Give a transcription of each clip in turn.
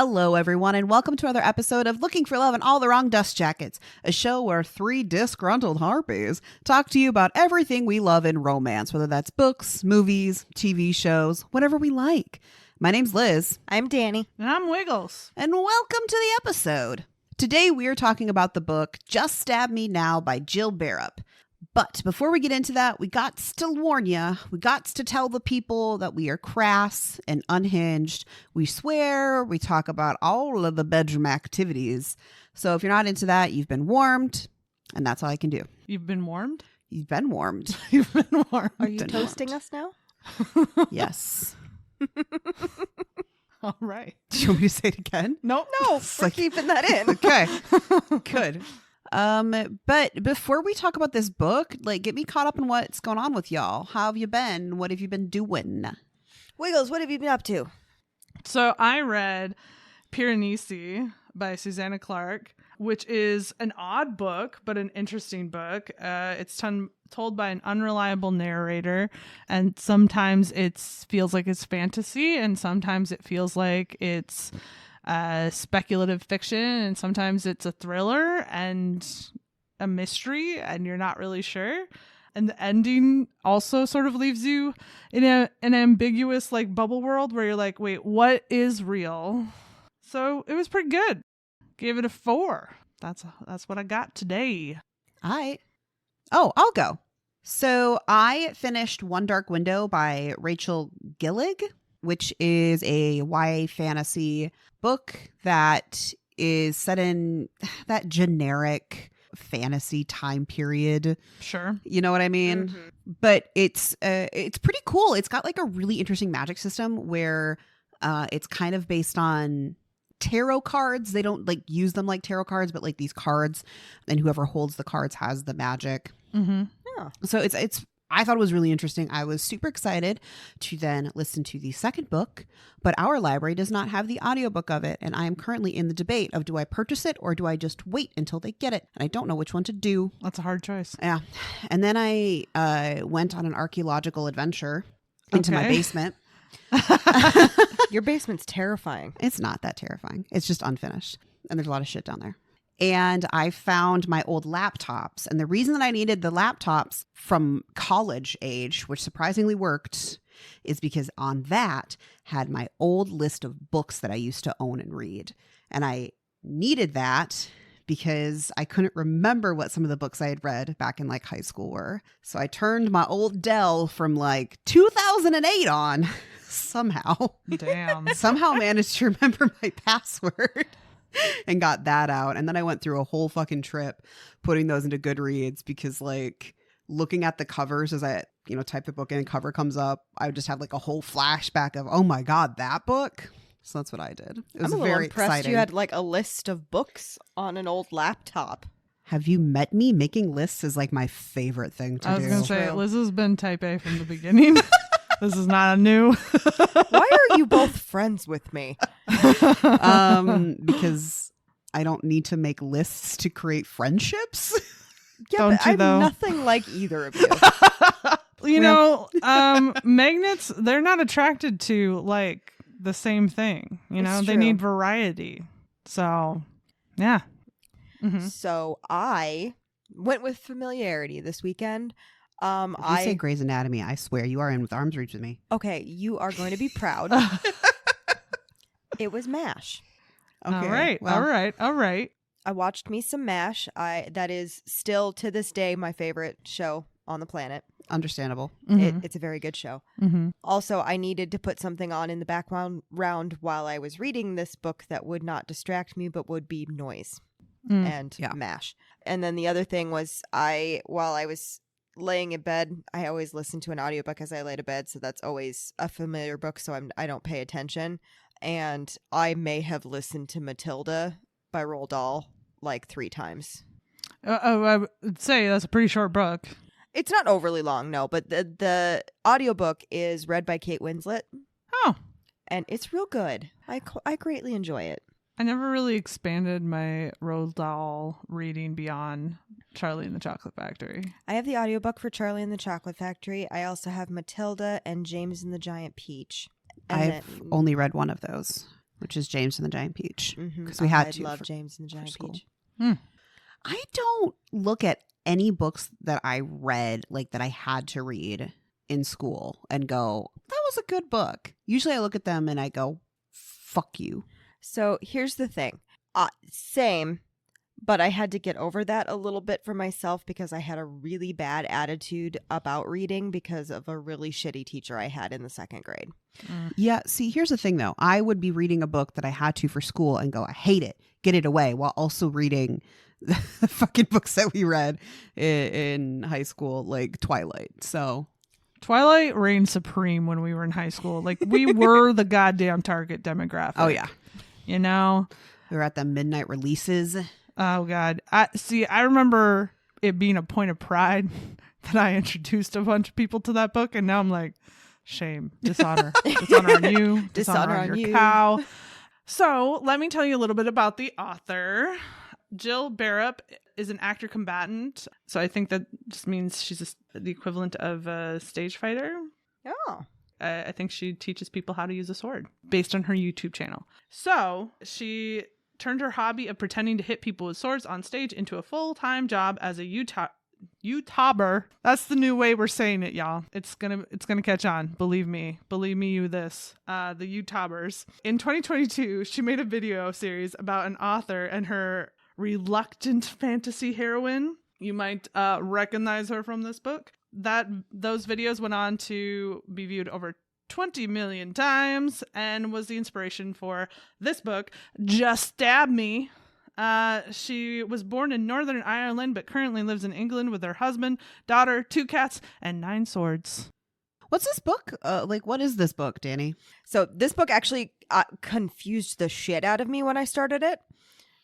Hello, everyone, and welcome to another episode of Looking for Love in All the Wrong Dust Jackets, a show where three disgruntled harpies talk to you about everything we love in romance, whether that's books, movies, TV shows, whatever we like. My name's Liz. I'm Danny. And I'm Wiggles. And welcome to the episode. Today we are talking about the book Just Stab Me Now by Jill Bearup. But before we get into that, we got to warn you, we got to tell the people that we are crass and unhinged. We swear, we talk about all of the bedroom activities. So if you're not into that, you've been warned, and that's all I can do. You've been warmed? You've been warmed. You've been warmed. Are you Been toasting warmed. us now? Yes. All right. Do you want me to say it again? Nope. No, It's we're like- keeping that in. Okay. Good. But before we talk about this book, get me caught up in what's going on with y'all. How have you been? What have you been doing? Wiggles, what have you been up to? So I read Piranesi by Susanna Clark, which is an odd book, but an interesting book. It's told by an unreliable narrator, and sometimes it feels like it's fantasy, and sometimes it feels like it's speculative fiction, and sometimes it's a thriller and a mystery, and you're not really sure. And the ending also sort of leaves you in an ambiguous bubble world where you're like, wait, what is real? So it was pretty good. Gave it a 4. That's what I got today. I'll go. So I finished One Dark Window by Rachel Gillig, which is a YA fantasy book that is set in that generic fantasy time period. Sure. You know what I mean? Mhm. But it's pretty cool. It's got a really interesting magic system where it's kind of based on tarot cards. They don't use them like tarot cards, but these cards, and whoever holds the cards has the magic. Mm-hmm. So it's I thought it was really interesting. I was super excited to then listen to the second book, but our library does not have the audiobook of it, and I am currently in the debate of do I purchase it or do I just wait until they get it? And I don't know which one to do. That's a hard choice. Yeah. And then I went on an archaeological adventure into my Okay. basement. Your basement's terrifying. It's not that terrifying. It's just unfinished. And there's a lot of shit down there. And I found my old laptops. And the reason that I needed the laptops from college age, which surprisingly worked, is because on that had my old list of books that I used to own and read. And I needed that because I couldn't remember what some of the books I had read back in high school were. So I turned my old Dell from 2008 on somehow. Damn. Somehow managed to remember my password and got that out. And then I went through a whole fucking trip putting those into Goodreads because looking at the covers as I, type the book in and cover comes up, I would just have a whole flashback of, oh my God, that book. So that's what I did. It was I'm a little very impressed exciting. you had a list of books on an old laptop. Have you met me? Making lists is my favorite thing to I was do. going to say, True. Liz has been type A from the beginning. This is not a new. Why are you both friends with me? Because I don't need to make lists to create friendships. Yeah, Don't but you, I'm though? nothing like either of you. Magnets, they're not attracted to the same thing. It's They true. need variety. So, yeah. Mhm. So I went with familiarity this weekend. If you say Grey's Anatomy, I swear you are in with arm's reach with me. Okay, you are going to be proud. It was MASH. Okay. All right. well, All right. I watched me some MASH. That is still to this day my favorite show on the planet. Understandable. It's a very good show. Mm-hmm. Also, I needed to put something on in the background while I was reading this book that would not distract me but would be noise and Yeah. MASH. And then the other thing was while I was laying in bed, I always listen to an audiobook as I lay to bed, so that's always a familiar book, so I don't pay attention. And I may have listened to Matilda by Roald Dahl 3 times. I would say that's a pretty short book. It's not overly long, no, but the audiobook is read by Kate Winslet, Oh, and it's real good. I greatly enjoy it. I never really expanded my Roald Dahl reading beyond Charlie and the Chocolate Factory. I have the audiobook for Charlie and the Chocolate Factory. I also have Matilda and James and the Giant Peach. And I've only read one of those. which is James and the Giant Peach. Because we had I to love for- James and the Giant school. Peach. I don't look at any books that I read, like that I had to read in school and go, that was a good book. Usually I look at them and I go, fuck you. So here's the thing. Same, but I had to get over that a little bit for myself because I had a really bad attitude about reading because of a really shitty teacher I had in the 2nd grade. Yeah, see, here's the thing though. I would be reading a book that I had to for school and go, I hate it, get it away, while also reading the fucking books that we read in high school, like Twilight. So Twilight reigned supreme when we were in high school. Like, we were the goddamn target demographic. oh yeah, You know? we were at the midnight releases. Oh, God. I remember it being a point of pride that I introduced a bunch of people to that book, and now I'm like, shame, dishonor. Dishonor on you. Dishonor on your cow. So let me tell you a little bit about the author. Jill Bearup is an actor combatant. So I think that just means she's the equivalent of a stage fighter. Oh. I think she teaches people how to use a sword based on her YouTube channel. So she turned her hobby of pretending to hit people with swords on stage into a full-time job as a YouTuber. That's the new way we're saying it, y'all. It's gonna catch on. Believe me, you this. The YouTubers. In 2022, she made a video series about an author and her reluctant fantasy heroine. You might recognize her from this book. Those videos went on to be viewed over 20 million times and was the inspiration for this book, Just Stab Me. She was born in Northern Ireland but currently lives in England with her husband, daughter, 2 cats, and 9 swords. What's this book? What is this book, Danny? So this book actually confused the shit out of me when I started it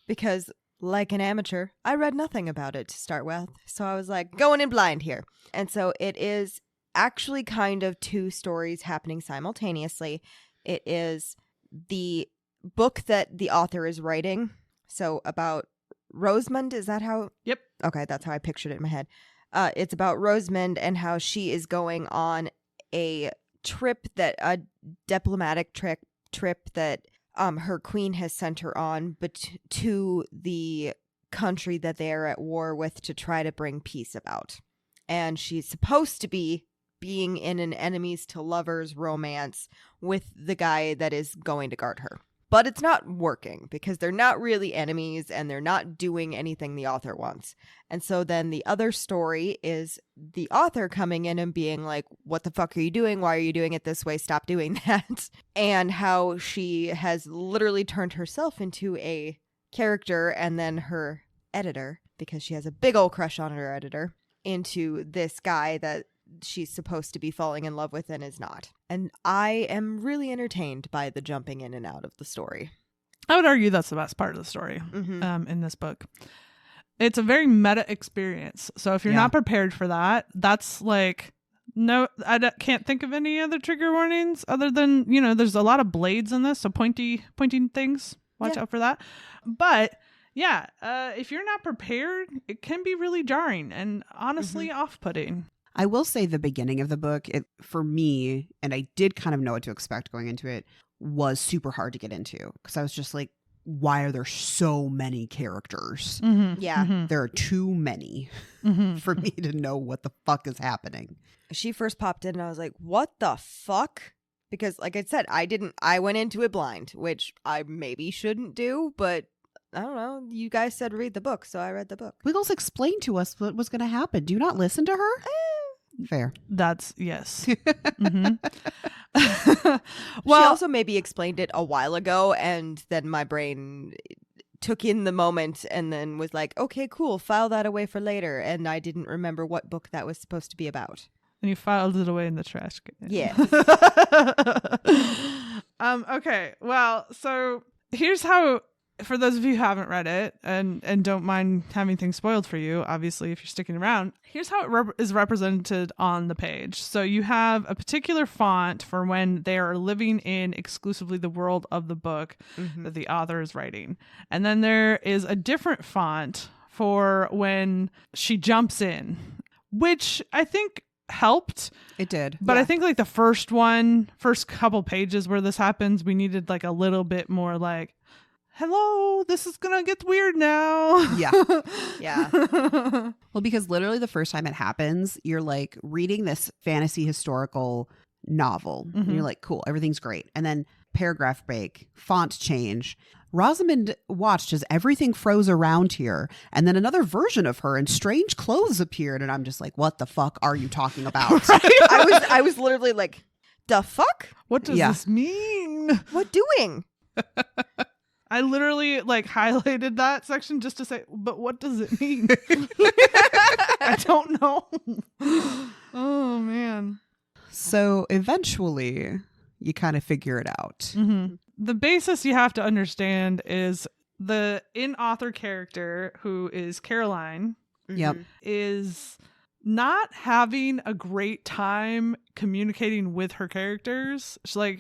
because, like an amateur, I read nothing about it to start with. So I was like, going in blind here. And so it is actually kind of 2 stories happening simultaneously. It is the book that the author is writing. So about Rosamond, is that how? Yep. Okay, that's how I pictured it in my head. It's about Rosamond and how she is going on a trip a diplomatic trip that her queen has sent her on, but to the country that they are at war with to try to bring peace about. And she's supposed to be being in an enemies to lovers romance with the guy that is going to guard her. But it's not working because they're not really enemies and they're not doing anything the author wants. And so then the other story is the author coming in and being like, what the fuck are you doing? Why are you doing it this way? Stop doing that. And how she has literally turned herself into a character and then her editor, because she has a big old crush on her editor, into this guy that she's supposed to be falling in love with and is not. And I am really entertained by the jumping in and out of the story. I would argue that's the best part of the story in this book. It's a very meta experience. So if you're not prepared for that, that's like, no, can't think of any other trigger warnings other than, there's a lot of blades in this. So pointing things, watch out for that. But yeah, if you're not prepared, it can be really jarring and honestly off-putting. I will say the beginning of the book, for me, and I did kind of know what to expect going into it, was super hard to get into because I was just like, why are there so many characters? Yeah. There are too many for me to know what the fuck is happening. She first popped in and I was like, what the fuck? Because like I said, I went into it blind, which I maybe shouldn't do, but I don't know. You guys said read the book, so I read the book. Wiggles explained to us what was going to happen. Do you not listen to her? Fair. That's yes. Well, she also maybe explained it a while ago, and then my brain took in the moment and then was like, okay, cool, file that away for later. And I didn't remember what book that was supposed to be about. And you filed it away in the trash can. Yeah. Okay. Well, so here's how, for those of you who haven't read it and don't mind having things spoiled for you, obviously, if you're sticking around, here's how it is represented on the page. So you have a particular font for when they are living in exclusively the world of the book that the author is writing. And then there is a different font for when she jumps in, which I think helped. It did. But Yeah. I think like the first couple pages where this happens, we needed like a little bit more like, hello, this is gonna get weird now. Yeah. Yeah. Well, because literally the first time it happens, you're like reading this fantasy historical novel. And you're like, cool, everything's great. And then paragraph break, font change. Rosamond watched as everything froze around here. And then another version of her in strange clothes appeared. And I'm just like, what the fuck are you talking about? I was literally like, the fuck? What does Yeah. this mean? What doing? I literally like highlighted that section just to say, but what does it mean? I don't know. Oh man. So eventually you kind of figure it out. The basis you have to understand is the in-author character, who is Caroline, Yep. is not having a great time communicating with her characters.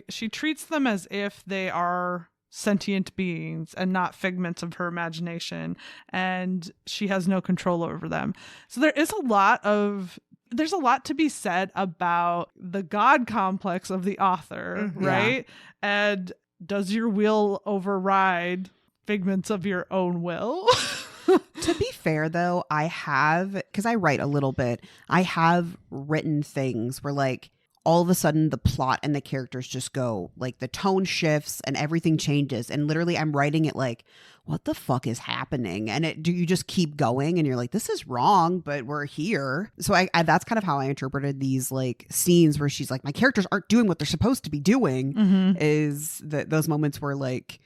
She treats them as if they are sentient beings and not figments of her imagination, and she has no control over them. So there's a lot to be said about the God complex of the author, right? And does your will override figments of your own will? To be fair, though, I have, because I write a little bit, I have written things where like all of a sudden the plot and the characters just go, like the tone shifts and everything changes. And literally I'm writing it like, what the fuck is happening? And you just keep going and you're like, this is wrong, but we're here. So I that's kind of how I interpreted these like scenes where she's like, my characters aren't doing what they're supposed to be doing, is that those moments where like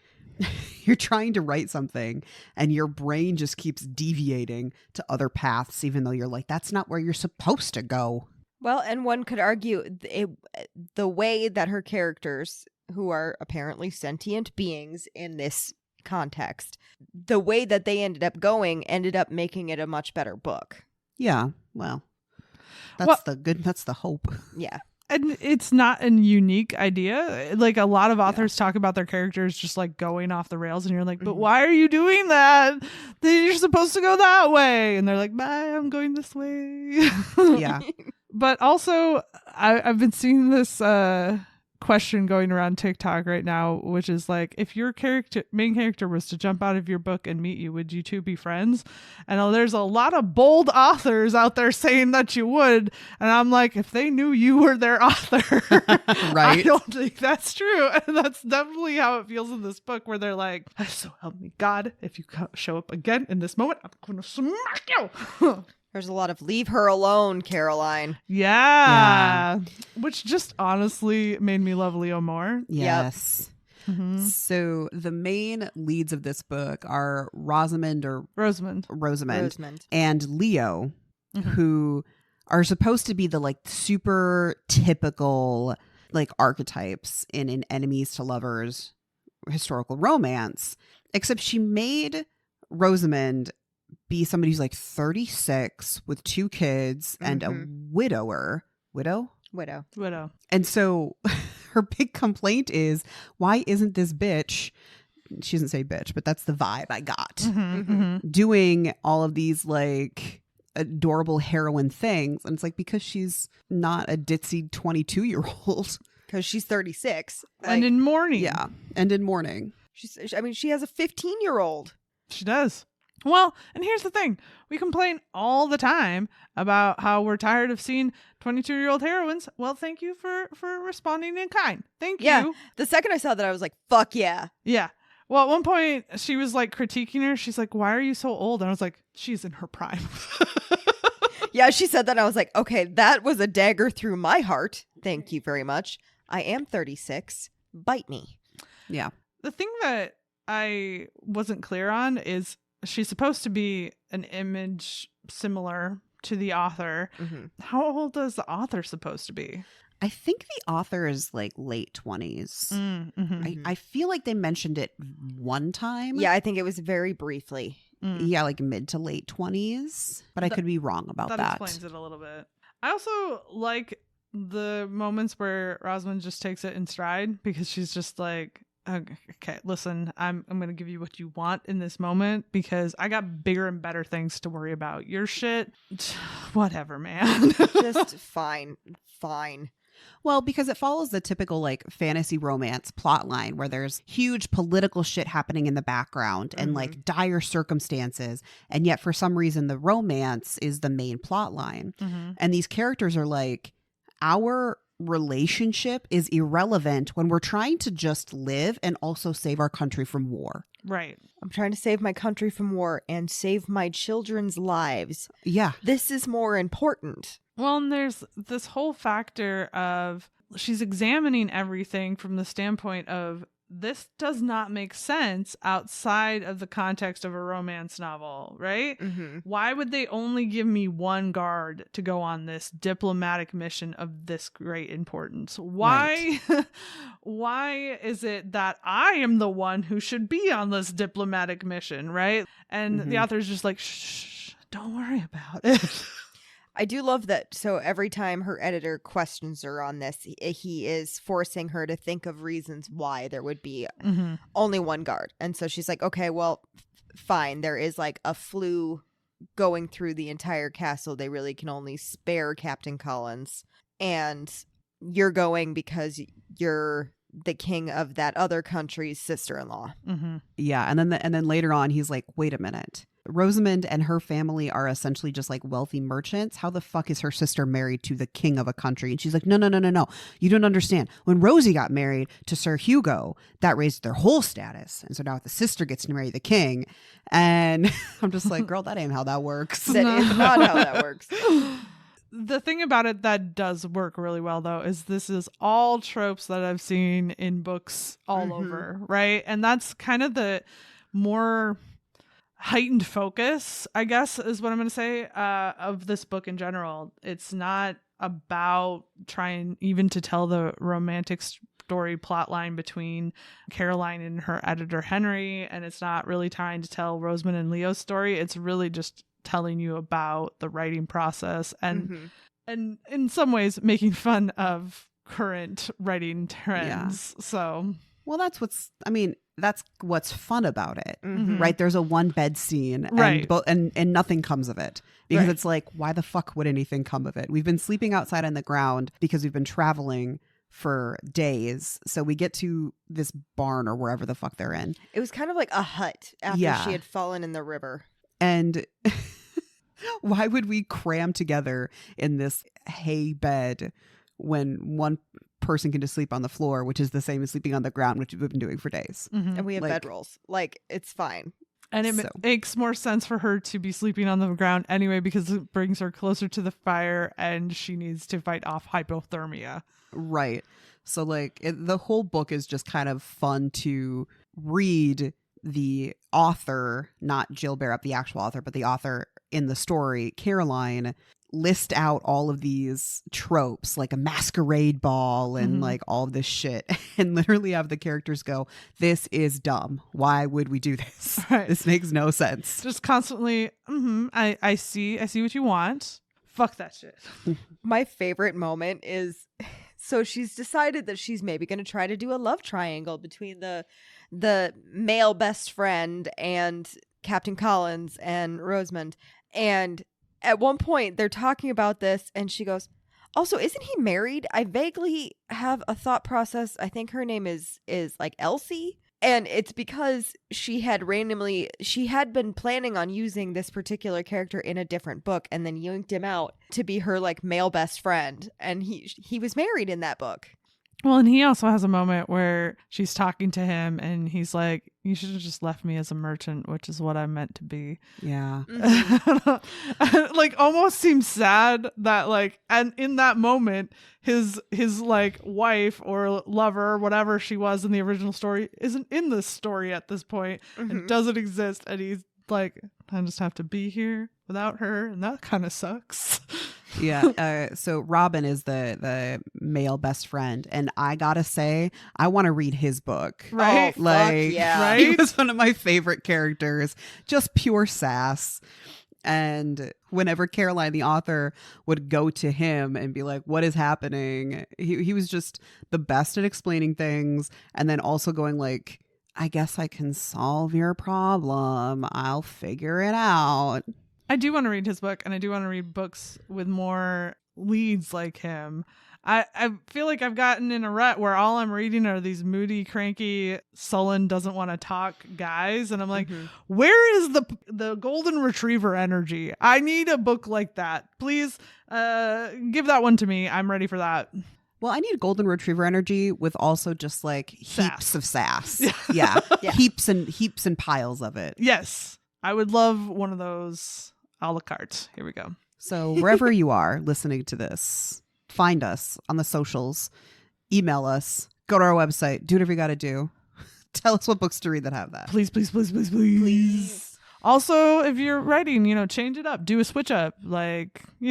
you're trying to write something and your brain just keeps deviating to other paths, even though you're like, that's not where you're supposed to go. Well, and one could argue the way that her characters, who are apparently sentient beings in this context, the way that they ended up making it a much better book. Yeah. Well, that's the hope. Yeah. And it's not a unique idea. Like a lot of authors talk about their characters just like going off the rails, and you're like, but why are you doing that? You're supposed to go that way. And they're like, bye, I'm going this way. Yeah. But also, I've been seeing this question going around TikTok right now, which is like, if your main character was to jump out of your book and meet you, would you two be friends? And there's a lot of bold authors out there saying that you would. And I'm like, if they knew you were their author, Right. I don't think that's true. And that's definitely how it feels in this book, where they're like, so help me God, if you show up again in this moment, I'm going to smack you. There's a lot of leave her alone, Caroline. Yeah. Which just honestly made me love Leo more. Yes. So the main leads of this book are Rosamond and Leo, who are supposed to be the like super typical like archetypes in an enemies to lovers historical romance, except she made Rosamond be somebody who's like 36 with 2 kids and a widow. And so her big complaint is, why isn't this bitch, she doesn't say bitch, but that's the vibe I got, doing all of these like adorable heroine things? And it's like, because she's not a ditzy 22-year-old. Because she's 36. And in mourning. Yeah. And in mourning. She has a 15-year-old. She does. Well, and here's the thing. We complain all the time about how we're tired of seeing 22-year-old heroines. Well, thank you for responding in kind. Thank you. The second I saw that, I was like, fuck yeah. Yeah. Well, at one point, she was like critiquing her. She's like, why are you so old? And I was like, she's in her prime. Yeah, she said that. And I was like, okay, that was a dagger through my heart. Thank you very much. I am 36. Bite me. Yeah. The thing that I wasn't clear on is, she's supposed to be an image similar to the author. How old is the author supposed to be? I think the author is like late 20s. I feel like they mentioned it one time. Yeah, I think it was very briefly. Yeah, like mid to late 20s. But I could be wrong about that. That explains it a little bit. I also like the moments where Rosamond just takes it in stride, because she's just like, Okay, listen, I'm going to give you what you want in this moment because I got bigger and better things to worry about. Your shit, whatever, man. Just fine. Well, because it follows the typical like fantasy romance plot line where there's huge political shit happening in the background and like dire circumstances. And yet for some reason, the romance is the main plot line. And these characters are like, our relationship is irrelevant when we're trying to just live and also save our country from war. Right. I'm trying to save my country from war and save my children's lives. Yeah. This is more important. Well, and there's this whole factor of she's examining everything from the standpoint of this does not make sense outside of the context of a romance novel, right? Why would they only give me one guard to go on this diplomatic mission of this great importance? Why? Right. Why is it that I am the one who should be on this diplomatic mission, right? And the author's just like, shh, don't worry about it. I do love that. So every time her editor questions her on this, he is forcing her to think of reasons why there would be only one guard. And so she's like, okay, well, fine. There is like a flu going through the entire castle. They really can only spare Captain Collins. And you're going because you're the king of that other country's sister-in-law. Yeah. And then later on, he's like, wait a minute. Rosamond and her family are essentially just like wealthy merchants. How the fuck is her sister married to the king of a country? And she's like, no. You don't understand. When Rosie got married to Sir Hugo, that raised their whole status. And so now the sister gets to marry the king. And I'm just like, girl, that ain't how that works. That is not how that works. The thing about it that does work really well, though, is this is all tropes that I've seen in books all over, right? And that's kind of the more heightened focus, I guess, is what I'm going to say, of this book in general. It's not about trying even to tell the romantic story plot line between Caroline and her editor Henry, and it's not really trying to tell Rosamond and Leo's story. It's really just telling you about the writing process and in some ways making fun of current writing trends. So well, that's what's fun about it, right? There's a one bed scene, right? And nothing comes of it because it's like, why the fuck would anything come of it? We've been sleeping outside on the ground because we've been traveling for days, so we get to this barn or wherever the fuck they're in. It was kind of like a hut after she had fallen in the river. And why would we cram together in this hay bed when one person can just sleep on the floor, which is the same as sleeping on the ground, which we've been doing for days? And we have bedrolls. Like, it's fine. And it makes more sense for her to be sleeping on the ground anyway, because it brings her closer to the fire and she needs to fight off hypothermia. Right. So like the whole book is just kind of fun to read. The author, not Jill Bearup, the actual author, but the author in the story, Caroline, list out all of these tropes, like a masquerade ball and like all of this shit, and literally have the characters go, this is dumb. Why would we do this? Right. This makes no sense. Just constantly, I see what you want. Fuck that shit. My favorite moment is, so she's decided that she's maybe going to try to do a love triangle between the male best friend and Captain Collins and Rosamond. And at one point they're talking about this and she goes, also, isn't he married? I vaguely have a thought process. I think her name is like Elsie. And it's because she had been planning on using this particular character in a different book and then yanked him out to be her like male best friend. And he was married in that book. Well, and he also has a moment where she's talking to him and he's like, you should have just left me as a merchant, which is what I'm meant to be. Yeah. Like almost seems sad that like, and in that moment, his like wife or lover, whatever she was in the original story, isn't in this story at this point and doesn't exist. And he's like, I just have to be here without her. And that kind of sucks. Yeah. So Robin is the male best friend, and I gotta say, I want to read his book. Right? Like, yeah. Right? He was one of my favorite characters. Just pure sass. And whenever Caroline, the author, would go to him and be like, what is happening? He was just the best at explaining things. And then also going like, I guess I can solve your problem. I'll figure it out. I do want to read his book, and I do want to read books with more leads like him. I feel like I've gotten in a rut where all I'm reading are these moody, cranky, sullen, doesn't want to talk guys. And I'm like, where is the golden retriever energy? I need a book like that. Please give that one to me. I'm ready for that. Well, I need golden retriever energy with also just like heaps of sass. Yeah. Heaps and piles of it. Yes. I would love one of those a la carte. Here we go. So wherever you are listening to this, find us on the socials, email us, go to our website, do whatever you got to do. Tell us what books to read that have that. Please, please, please, please, please. Also, if you're writing, change it up, do a switch up. Like, they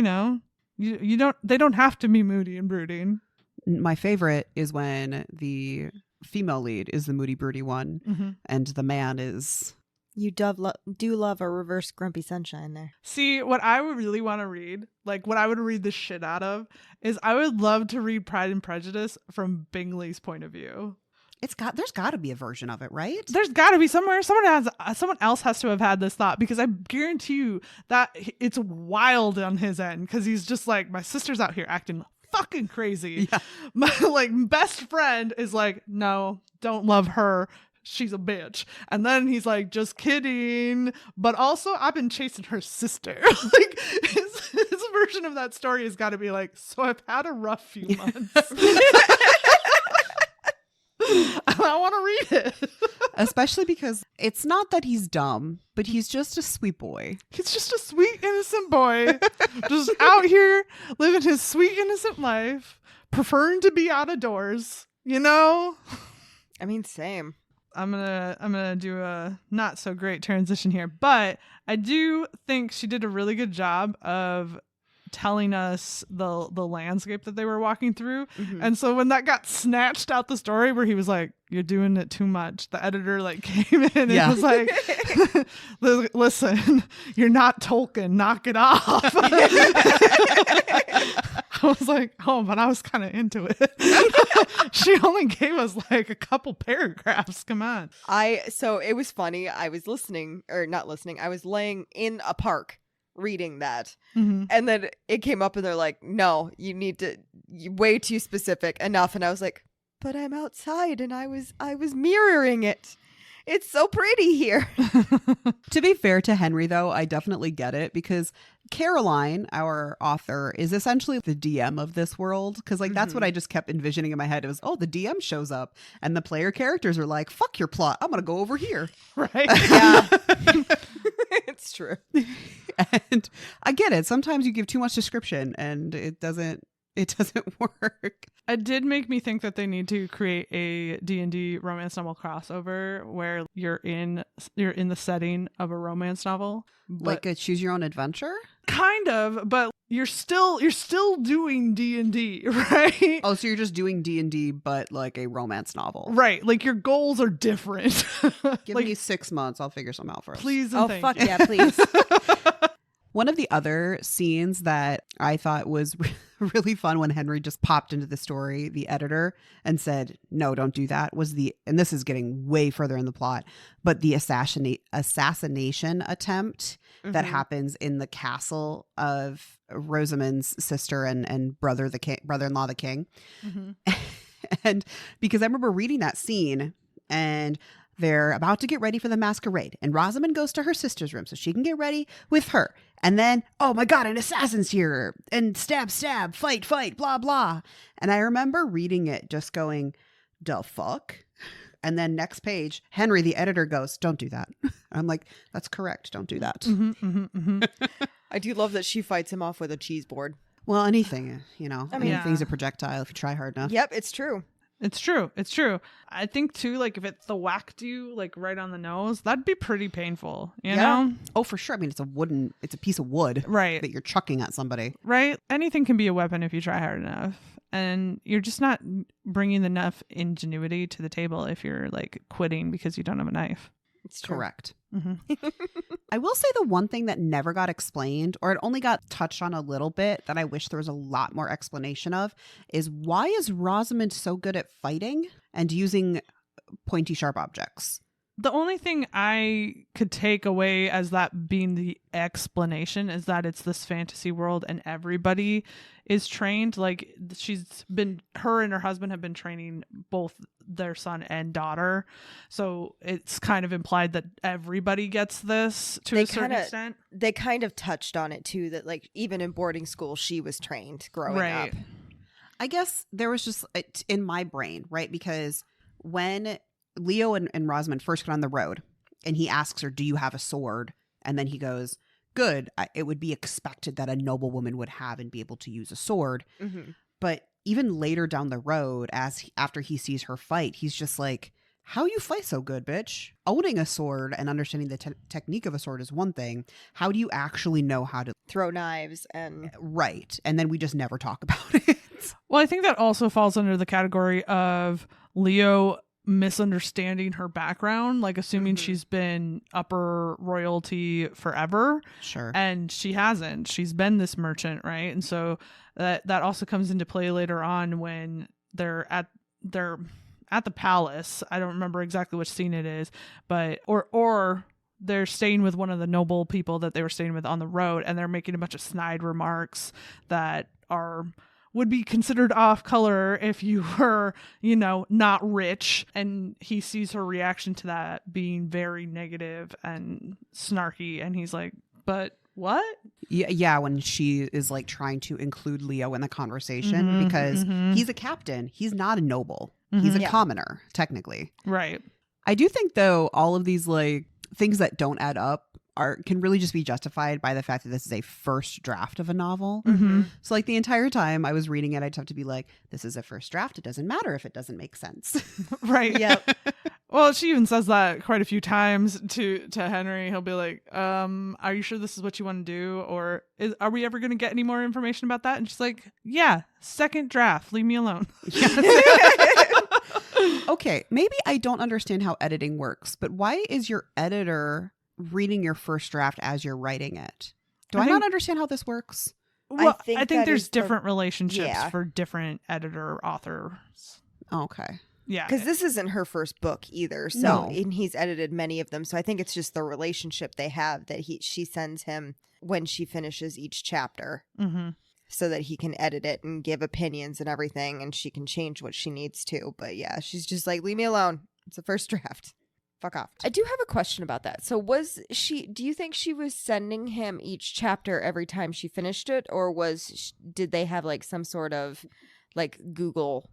don't have to be moody and brooding. My favorite is when the female lead is the moody, broody one, and the man is... You do love a reverse grumpy sunshine there. See, what I would really want to read, like what I would read the shit out of, is I would love to read Pride and Prejudice from Bingley's point of view. There's got to be a version of it, right? There's got to be somewhere. Someone else has to have had this thought, because I guarantee you that it's wild on his end, because he's just like, my sister's out here acting fucking crazy. Yeah. My best friend is like, no, don't love her. She's a bitch. And then he's like, just kidding. But also, I've been chasing her sister. Like, his version of that story has got to be like, so I've had a rough few months. I want to read it. Especially because it's not that he's dumb, but he's just a sweet boy. He's just a sweet, innocent boy. Just out here living his sweet, innocent life, preferring to be out of doors, I mean, same. I'm gonna do a not so great transition here, but I do think she did a really good job of telling us the landscape that they were walking through. And so when that got snatched out the story where he was like, you're doing it too much, the editor like came in and was like, listen, you're not Tolkien, knock it off. I was like, oh, but I was kind of into it. She only gave us like a couple paragraphs. Come on. So it was funny. I was I was laying in a park reading that. And then it came up and they're like, no, you need to, way too specific, enough. And I was like, but I'm outside and I was mirroring it. It's so pretty here. To be fair to Henry, though, I definitely get it, because Caroline, our author, is essentially the DM of this world. Because that's what I just kept envisioning in my head. It was, the DM shows up and the player characters are like, fuck your plot, I'm going to go over here. Right. Yeah. It's true. And I get it. Sometimes you give too much description and it doesn't work. It did make me think that they need to create a D&D romance novel crossover where you're in the setting of a romance novel, like a choose your own adventure, kind of, but you're still doing D&D, right? Oh, so you're just doing D&D but like a romance novel, right? Like your goals are different. Give me 6 months, I'll figure something out first. Please. And fuck you. Yeah, please. One of the other scenes that I thought was really fun when Henry just popped into the story, the editor, and said, no, don't do that, was and this is getting way further in the plot, but the assassination attempt that happens in the castle of Rosamond's sister and brother-in-law, the king. And because I remember reading that scene, and they're about to get ready for the masquerade, and Rosamond goes to her sister's room so she can get ready with her. And then, oh my God, an assassin's here, and stab, fight, blah, blah. And I remember reading it just going, the fuck? And then next page, Henry, the editor, goes, don't do that. I'm like, that's correct. Don't do that. I do love that she fights him off with a cheese board. Well, anything, anything's a projectile if you try hard enough. Yep, it's true. It's true. I think too, like if it thwacked you like right on the nose, that'd be pretty painful, you know? Oh, for sure. I mean, it's a piece of wood, right, that you're chucking at somebody. Right. Anything can be a weapon if you try hard enough. And you're just not bringing enough ingenuity to the table if you're like quitting because you don't have a knife. It's true. Correct. Mm-hmm. I will say the one thing that never got explained, or it only got touched on a little bit, that I wish there was a lot more explanation of, is why is Rosamond so good at fighting and using pointy, sharp objects? The only thing I could take away as that being the explanation is that it's this fantasy world and everybody is trained. Like her and her husband have been training both their son and daughter. So it's kind of implied that everybody gets this to a certain extent. They kind of touched on it too, that like even in boarding school, she was trained growing up. I guess there was just in my brain, right? Because when Leo and Rosamond first get on the road and he asks her, do you have a sword? And then he goes, good. It would be expected that a noble woman would have and be able to use a sword. Mm-hmm. But even later down the road, after he sees her fight, he's just like, how you fight so good, bitch? Owning a sword and understanding the technique of a sword is one thing. How do you actually know how to throw knives and right? And then we just never talk about it. Well, I think that also falls under the category of Leo misunderstanding her background, like assuming she's been upper royalty forever. Sure. And she hasn't. She's been this merchant, right? And so that also comes into play later on when they're at the palace. I don't remember exactly which scene it is, but or they're staying with one of the noble people that they were staying with on the road, and they're making a bunch of snide remarks that would be considered off color if you were, not rich. And he sees her reaction to that being very negative and snarky. And he's like, but what? Yeah, when she is like trying to include Leo in the conversation because he's a captain. He's not a noble. He's a commoner, technically. Right. I do think, though, all of these like things that don't add up can really just be justified by the fact that this is a first draft of a novel. So like the entire time I was reading it, I'd have to be like, this is a first draft. It doesn't matter if it doesn't make sense. Right. Yep. Well, she even says that quite a few times to Henry. He'll be like, are you sure this is what you want to do? Or are we ever going to get any more information about that? And she's like, yeah, second draft. Leave me alone. Okay, maybe I don't understand how editing works, but why is your editor reading your first draft as you're writing it? I not understand how this works? Well, I think there's different relationships for different editor authors. Okay. Yeah. Because this isn't her first book either. So and he's edited many of them. So I think it's just the relationship they have that she sends him when she finishes each chapter. So that he can edit it and give opinions and everything, and she can change what she needs to. But yeah, she's just like, leave me alone. It's a first draft. Fuck off. I do have a question about that. So do you think she was sending him each chapter every time she finished it? Or did they have like some sort of like Google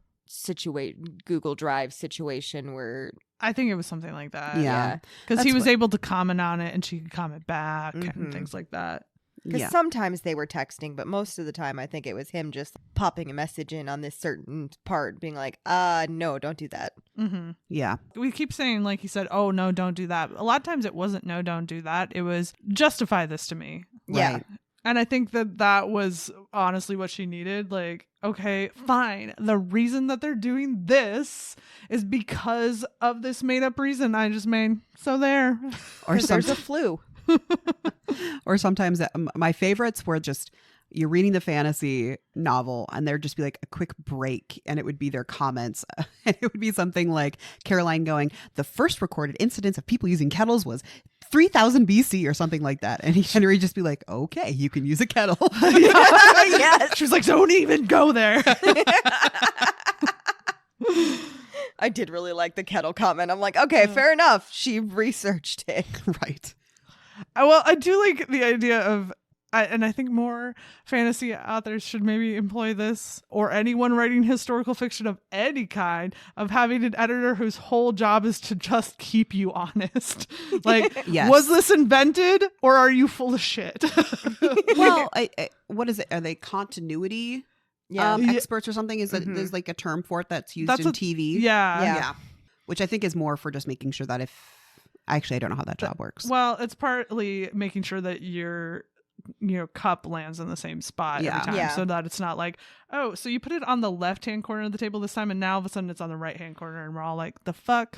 Drive situation where... I think it was something like that. Yeah. Because he was able to comment on it and she could comment back and things like that. Because sometimes they were texting, but most of the time I think it was him just popping a message in on this certain part, being like, no, don't do that. Yeah. We keep saying, like he said, oh, no, don't do that. A lot of times it wasn't, no, don't do that. It was, justify this to me. Yeah. Right. And I think that was honestly what she needed. Like, okay, fine. The reason that they're doing this is because of this made up reason I just made. So there. Or there's a flu. Or sometimes my favorites were just you're reading the fantasy novel and there'd just be like a quick break and it would be their comments. And it would be something like Caroline going, the first recorded incidence of people using kettles was 3000 BC or something like that. And Henry would just be like, okay, you can use a kettle. Yes. She's like, don't even go there. I did really like the kettle comment. I'm like, okay, fair enough. She researched it. Right. Well, I do like the idea of, and I think more fantasy authors should maybe employ this, or anyone writing historical fiction of any kind, of having an editor whose whole job is to just keep you honest. Like, yes. Was this invented or are you full of shit? Well, what is it? Are they continuity experts or something? Is that there's like a term for it that's used in TV? Yeah. Which I think is more for just making sure that actually, I don't know how that job works. Well, it's partly making sure that your cup lands in the same spot every time, so that it's not like, oh, so you put it on the left hand corner of the table this time, and now all of a sudden it's on the right hand corner, and we're all like, the fuck.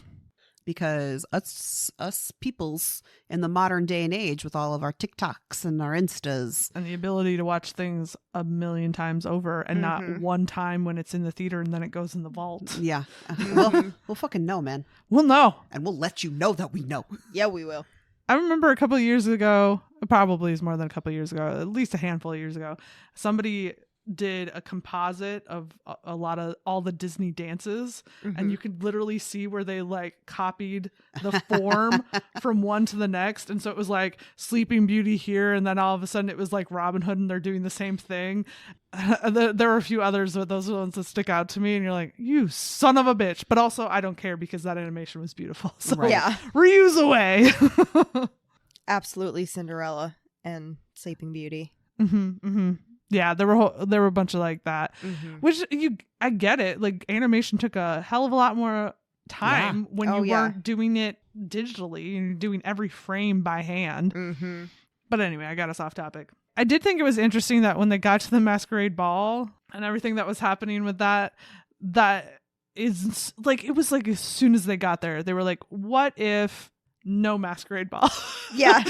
because us peoples in the modern day and age with all of our TikToks and our Instas and the ability to watch things a million times over and not one time when it's in the theater and then it goes in the vault. Yeah. We'll fucking know, man. We'll know. And we'll let you know that we know. Yeah, we will. I remember a couple of years ago, probably is more than a couple of years ago, at least a handful of years ago, somebody did a composite of a lot of all the Disney dances, and you could literally see where they like copied the form from one to the next. And so it was like Sleeping Beauty here, and then all of a sudden it was like Robin Hood and they're doing the same thing. There were a few others, but those are the ones that stick out to me, and you're like, you son of a bitch. But also I don't care because that animation was beautiful. So Yeah. reuse away. Absolutely Cinderella and Sleeping Beauty. Yeah, there were a bunch of like that, which I get it. Like animation took a hell of a lot more time when you weren't doing it digitally and you're doing every frame by hand. But anyway, I got us off topic. I did think it was interesting that when they got to the masquerade ball and everything that was happening with that is like, it was like as soon as they got there, they were like, what if no masquerade ball? Yeah.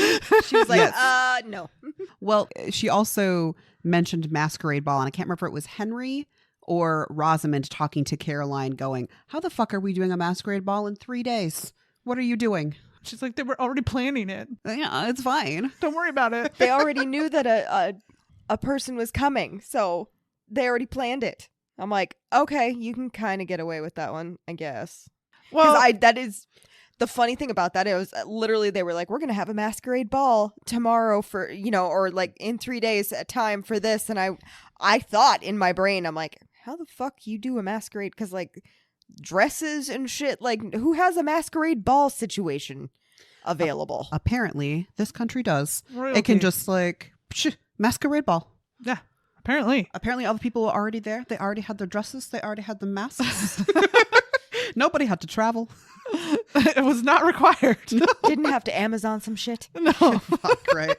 She was like, Yes. no. Well, she also mentioned masquerade ball, and I can't remember if it was Henry or Rosamond talking to Caroline going, how the fuck are we doing a masquerade ball in 3 days? What are you doing? She's like, they were already planning it. Yeah, it's fine. Don't worry about it. They already knew that a person was coming, so they already planned it. I'm like, okay, you can kind of get away with that one, I guess. Well, that is the funny thing about that. It was literally, they were like, we're going to have a masquerade ball tomorrow for, or like in 3 days at time for this. And I thought in my brain, I'm like, how the fuck you do a masquerade? Because like dresses and shit, like who has a masquerade ball situation available? Apparently, this country does. royalty. It can just like, masquerade ball. Yeah, apparently. Apparently, all the people were already there. They already had their dresses. They already had the masks. Nobody had to travel. It was not required. Didn't have to Amazon some shit. No. Fuck, right.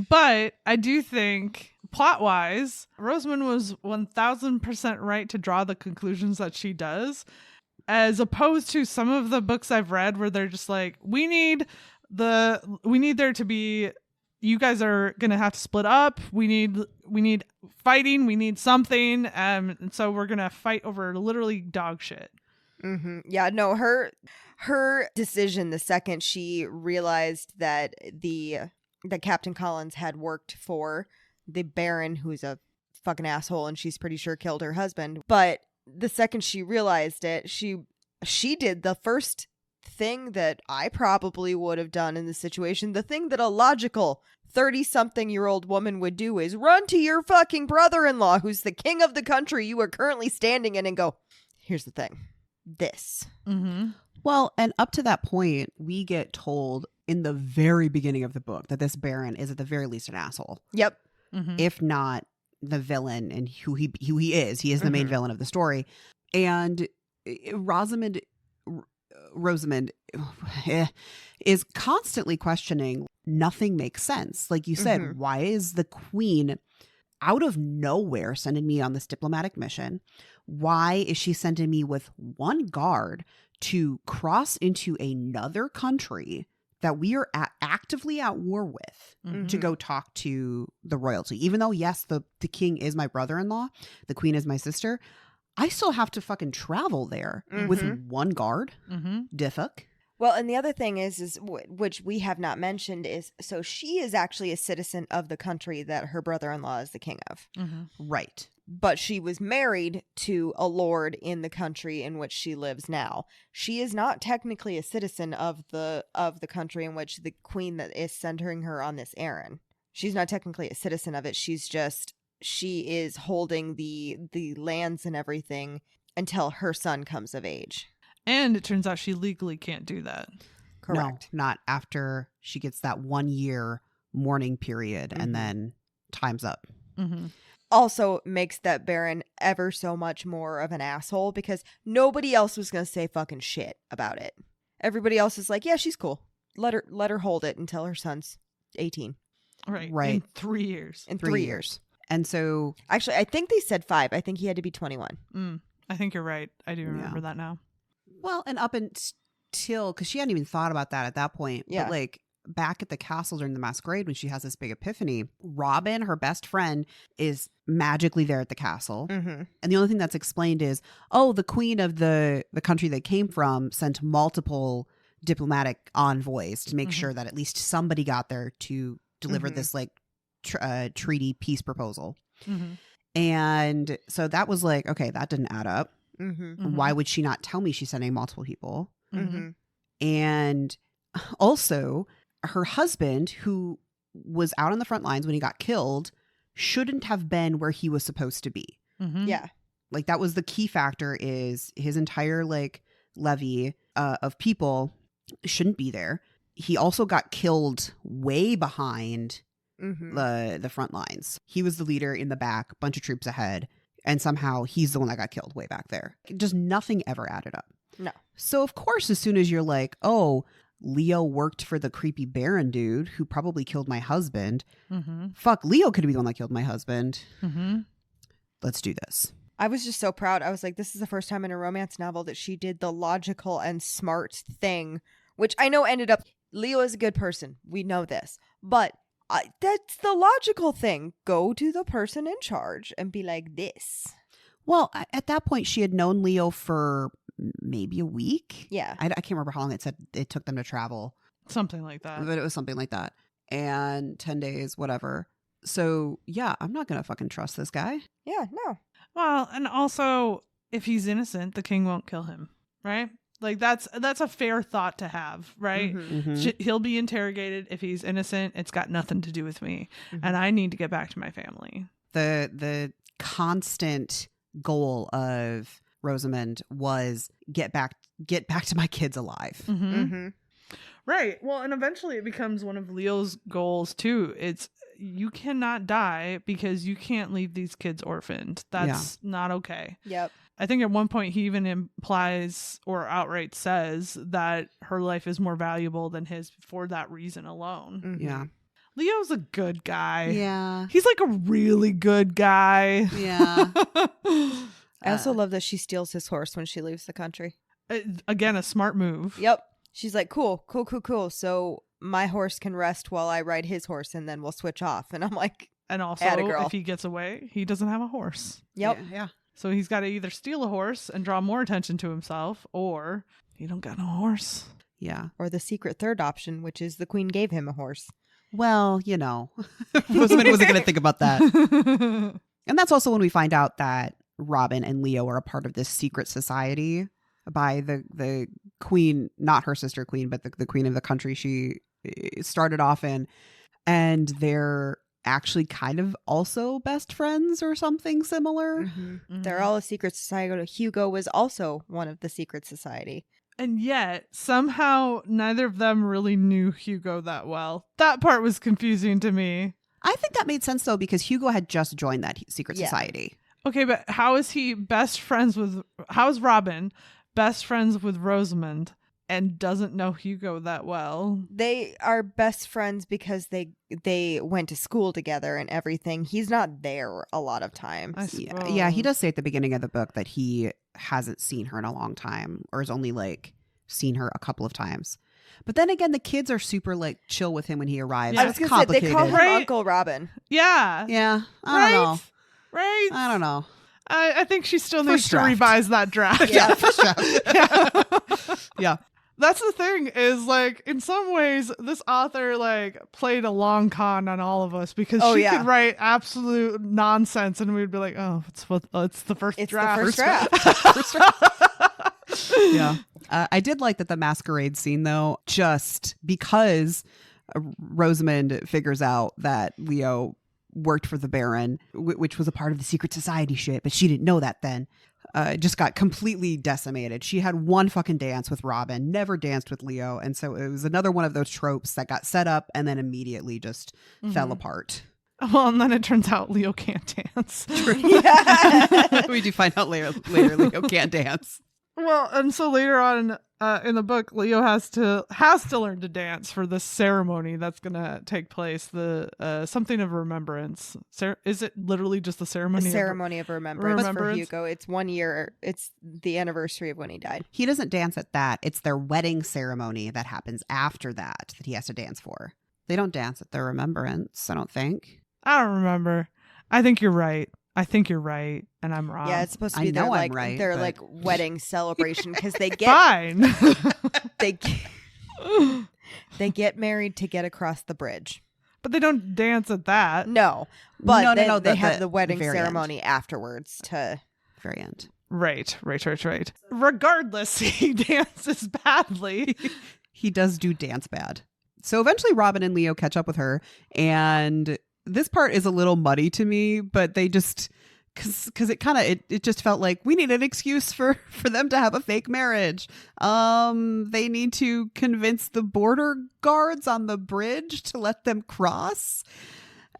But I do think, plot-wise, Rosamond was 1000% right to draw the conclusions that she does, as opposed to some of the books I've read where they're just like, we need there to be, you guys are gonna have to split up. We need fighting. We need something. And so we're gonna fight over literally dog shit. Yeah, no, her decision the second she realized that that Captain Collins had worked for the Baron, who's a fucking asshole, and she's pretty sure killed her husband. But the second she realized it, she did the first thing that I probably would have done in this situation. The thing that a logical 30-something-year-old woman would do is run to your fucking brother-in-law, who's the king of the country you are currently standing in, and go, here's the thing. This. Well, and up to that point, we get told in the very beginning of the book that this Baron is at the very least an asshole. Yep. If not the villain, and who he is. He is the main villain of the story. And Rosamond is constantly questioning, nothing makes sense. Like you said, why is the queen out of nowhere sending me on this diplomatic mission? Why is she sending me with one guard to cross into another country that we are actively at war with to go talk to the royalty? Even though, yes, the king is my brother-in-law, the queen is my sister, I still have to fucking travel there with one guard. Diffuck. Well, and the other thing is which we have not mentioned is, so she is actually a citizen of the country that her brother-in-law is the king of. Right. But she was married to a lord in the country in which she lives now. She is not technically a citizen of the country in which the queen that is sending her on this errand. She's not technically a citizen of it. She is holding the lands and everything until her son comes of age. And it turns out she legally can't do that. Correct. No, not after she gets that 1 year mourning period and then time's up. Also makes that Baron ever so much more of an asshole because nobody else was going to say fucking shit about it. Everybody else is like, yeah, she's cool. Let her hold it until her son's 18. Right. Right. In 3 years. In 3 years. And so... Actually, I think they said 5. I think he had to be 21. I think you're right. I do remember that now. Well, and up until, because she hadn't even thought about that at that point. Yeah. But like back at the castle during the masquerade, when she has this big epiphany, Robin, her best friend, is magically there at the castle. Mm-hmm. And the only thing that's explained is, oh, the queen of the country they came from sent multiple diplomatic envoys to make sure that at least somebody got there to deliver this like treaty peace proposal. And so that was like, okay, that didn't add up. Why would she not tell me she's sending multiple people? And also, her husband, who was out on the front lines when he got killed, shouldn't have been where he was supposed to be. Yeah. Like that was the key factor, is his entire like levy of people shouldn't be there. He also got killed way behind the front lines. He was the leader in the back, bunch of troops ahead, and somehow he's the one that got killed way back there. Just nothing ever added up. No. So of course, as soon as you're like, oh, Leo worked for the creepy Baron dude who probably killed my husband. Fuck, Leo could be the one that killed my husband. Let's do this. I was just so proud. I was like, this is the first time in a romance novel that she did the logical and smart thing, which I know ended up, Leo is a good person. We know this. But that's the logical thing. Go to the person in charge and be like this. Well, at that point, she had known Leo for maybe a week. Yeah. I can't remember how long it said it took them to travel. Something like that. But it was something like that. And 10 days, whatever. So, yeah, I'm not going to fucking trust this guy. Yeah, no. Well, and also, if he's innocent, the king won't kill him, right? Like that's a fair thought to have, right? He'll be interrogated. If he's innocent, it's got nothing to do with me, and I need to get back to my family. The constant goal of Rosamond was get back to my kids alive. Right. Well, and eventually it becomes one of Leo's goals too. It's you cannot die because you can't leave these kids orphaned. That's not okay. Yep. I think at one point he even implies or outright says that her life is more valuable than his for that reason alone. Yeah. Leo's a good guy. Yeah. He's like a really good guy. Yeah. I also love that she steals his horse when she leaves the country. Again, a smart move. Yep. She's like, cool. So my horse can rest while I ride his horse and then we'll switch off. And I'm like, and also if he gets away, he doesn't have a horse. Yep. Yeah. So he's got to either steal a horse and draw more attention to himself, or he don't got no horse. Yeah. Or the secret third option, which is the queen gave him a horse. Well, you know, Rosamond wasn't going to think about that. And that's also when we find out that Robin and Leo are a part of this secret society by the queen, not her sister queen, but the queen of the country she started off in. And they're actually kind of also best friends or something similar. They're all a secret society. Hugo was also one of the secret society. And yet, somehow, neither of them really knew Hugo that well. That part was confusing to me. I think that made sense, though, because Hugo had just joined that secret society. Okay, but how is Robin best friends with Rosamond and doesn't know Hugo that well? They are best friends because they went to school together and everything. He's not there a lot of times. Yeah, he does say at the beginning of the book that he hasn't seen her in a long time, or has only like seen her a couple of times. But then again, the kids are super like chill with him when he arrives. Yeah. I was going to say, they call him Uncle Robin. Yeah. Yeah. I don't know. Right? I don't know. I think she still needs First to draft. revise that draft. Yeah. First draft. Yeah. That's the thing is like in some ways this author like played a long con on all of us because she could write absolute nonsense and we'd be like, oh, it's the first draft. The first draft. Yeah. I did like that the masquerade scene though, just because Rosamond figures out that Leo worked for the Baron, which was a part of the secret society shit, but she didn't know that then. Just got completely decimated. She had one fucking dance with Robin, never danced with Leo. And so it was another one of those tropes that got set up and then immediately just fell apart. Well, and then it turns out Leo can't dance. We do find out later Leo can't dance. Well, and so later on, in the book, Leo has to learn to dance for this ceremony that's gonna take place. The something of remembrance. Is it literally just the ceremony? A ceremony of remembrance for remembrance? Hugo. It's 1 year. It's the anniversary of when he died. He doesn't dance at that. It's their wedding ceremony that happens after that he has to dance for. They don't dance at their remembrance, I don't think. I don't remember. I think you're right. And I'm wrong. Yeah, it's supposed to be I their know I'm like right, their but- like wedding celebration because they get fine. they get married to get across the bridge. But they don't dance at that. No, but No, then they the have the wedding very ceremony afterwards to. Very end. Right. Regardless, he dances badly. He does do dance bad. So eventually Robin and Leo catch up with her, and this part is a little muddy to me, but they just because it just felt like we need an excuse for them to have a fake marriage. They need to convince the border guards on the bridge to let them cross.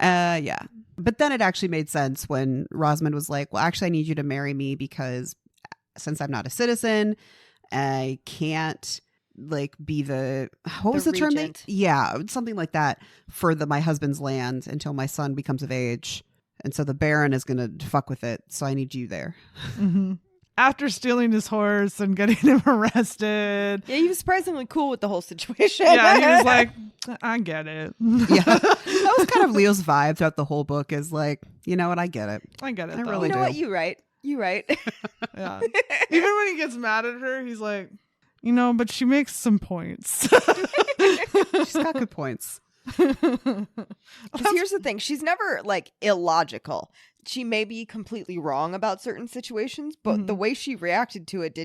Yeah. But then it actually made sense when Rosamond was like, well, actually I need you to marry me because since I'm not a citizen, I can't like be what was the term? regent. Yeah, something like that for my husband's land until my son becomes of age. And so the Baron is going to fuck with it. So I need you there. Mm-hmm. After stealing his horse and getting him arrested. Yeah, he was surprisingly cool with the whole situation. Yeah, he was like, I get it. Yeah. That was kind of Leo's vibe throughout the whole book is like, you know what? I get it. I get it. I though. really you know do. what? You right. Yeah. Even when he gets mad at her, he's like, but she makes some points. She's got good points. Because here's the thing. She's never like illogical. She may be completely wrong about certain situations, but the way she reacted to it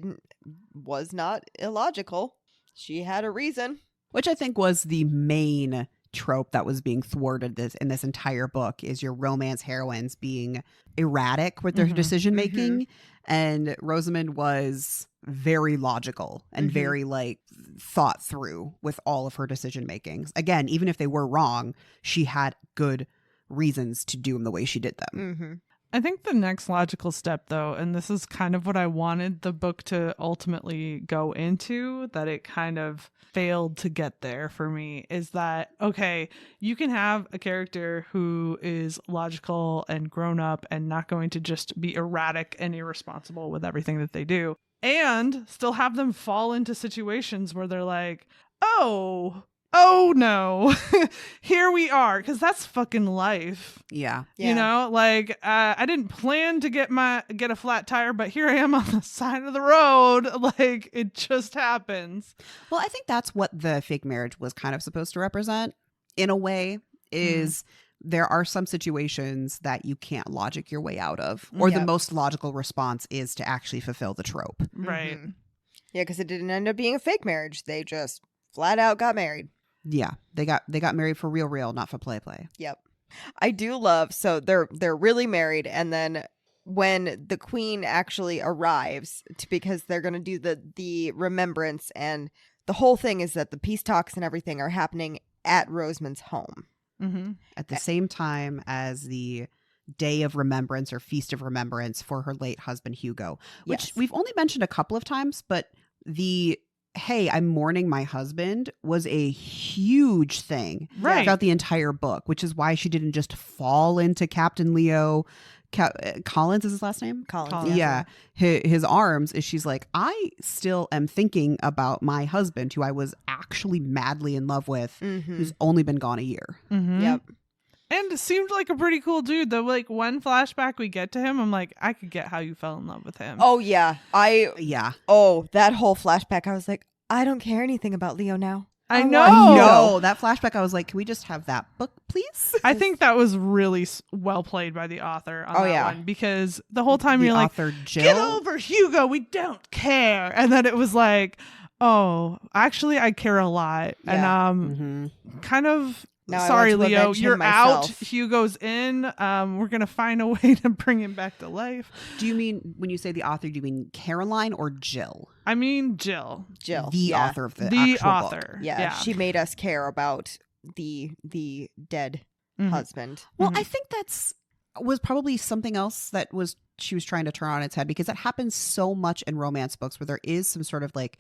was not illogical. She had a reason. Which I think was the main trope that was being thwarted in this entire book is your romance heroines being erratic with their decision making. And Rosamond was very logical and very like thought through with all of her decision makings. Again, even if they were wrong, she had good reasons to do them the way she did them. I think the next logical step, though, and this is kind of what I wanted the book to ultimately go into, that it kind of failed to get there for me, is that, okay, you can have a character who is logical and grown up and not going to just be erratic and irresponsible with everything that they do, and still have them fall into situations where they're like, oh no, here we are, because that's fucking life. Yeah. Like I didn't plan to get a flat tire, but here I am on the side of the road. Like it just happens. Well, I think that's what the fake marriage was kind of supposed to represent in a way is there are some situations that you can't logic your way out of, or the most logical response is to actually fulfill the trope. Right. Yeah, because it didn't end up being a fake marriage. They just flat out got married. Yeah, they got married for real, not for play. Yep. I do love, so they're really married, and then when the queen actually arrives because they're going to do the remembrance, and the whole thing is that the peace talks and everything are happening at Rosamond's home. At the same time as the Day of Remembrance or Feast of Remembrance for her late husband Hugo, which we've only mentioned a couple of times, but the hey, I'm mourning my husband was a huge thing throughout the entire book, which is why she didn't just fall into Captain Leo Collins is his last name? Collins. Yeah. His arms is she's like, I still am thinking about my husband who I was actually madly in love with, who's only been gone a year. Yep. And it seemed like a pretty cool dude. The like one flashback we get to him, I'm like, I could get how you fell in love with him. Oh yeah. Yeah. Oh, that whole flashback, I was like, I don't care anything about Leo now. I know. I know. That flashback, I was like, can we just have that book, please? I think that was really well played by the author on that one, because the whole time you're like, Jill? Get over Hugo, we don't care. And then it was like, oh, actually I care a lot. Yeah. And kind of Now sorry, I want to Leo, avenge him you're out. myself. Hugo's in. We're going to find a way to bring him back to life. Do you mean, when you say the author, do you mean Caroline or Jill? I mean, Jill. The author of the actual author. book. Yeah, she made us care about the dead husband. Well, I think was probably something else that was she was trying to turn on its head, because it happens so much in romance books where there is some sort of like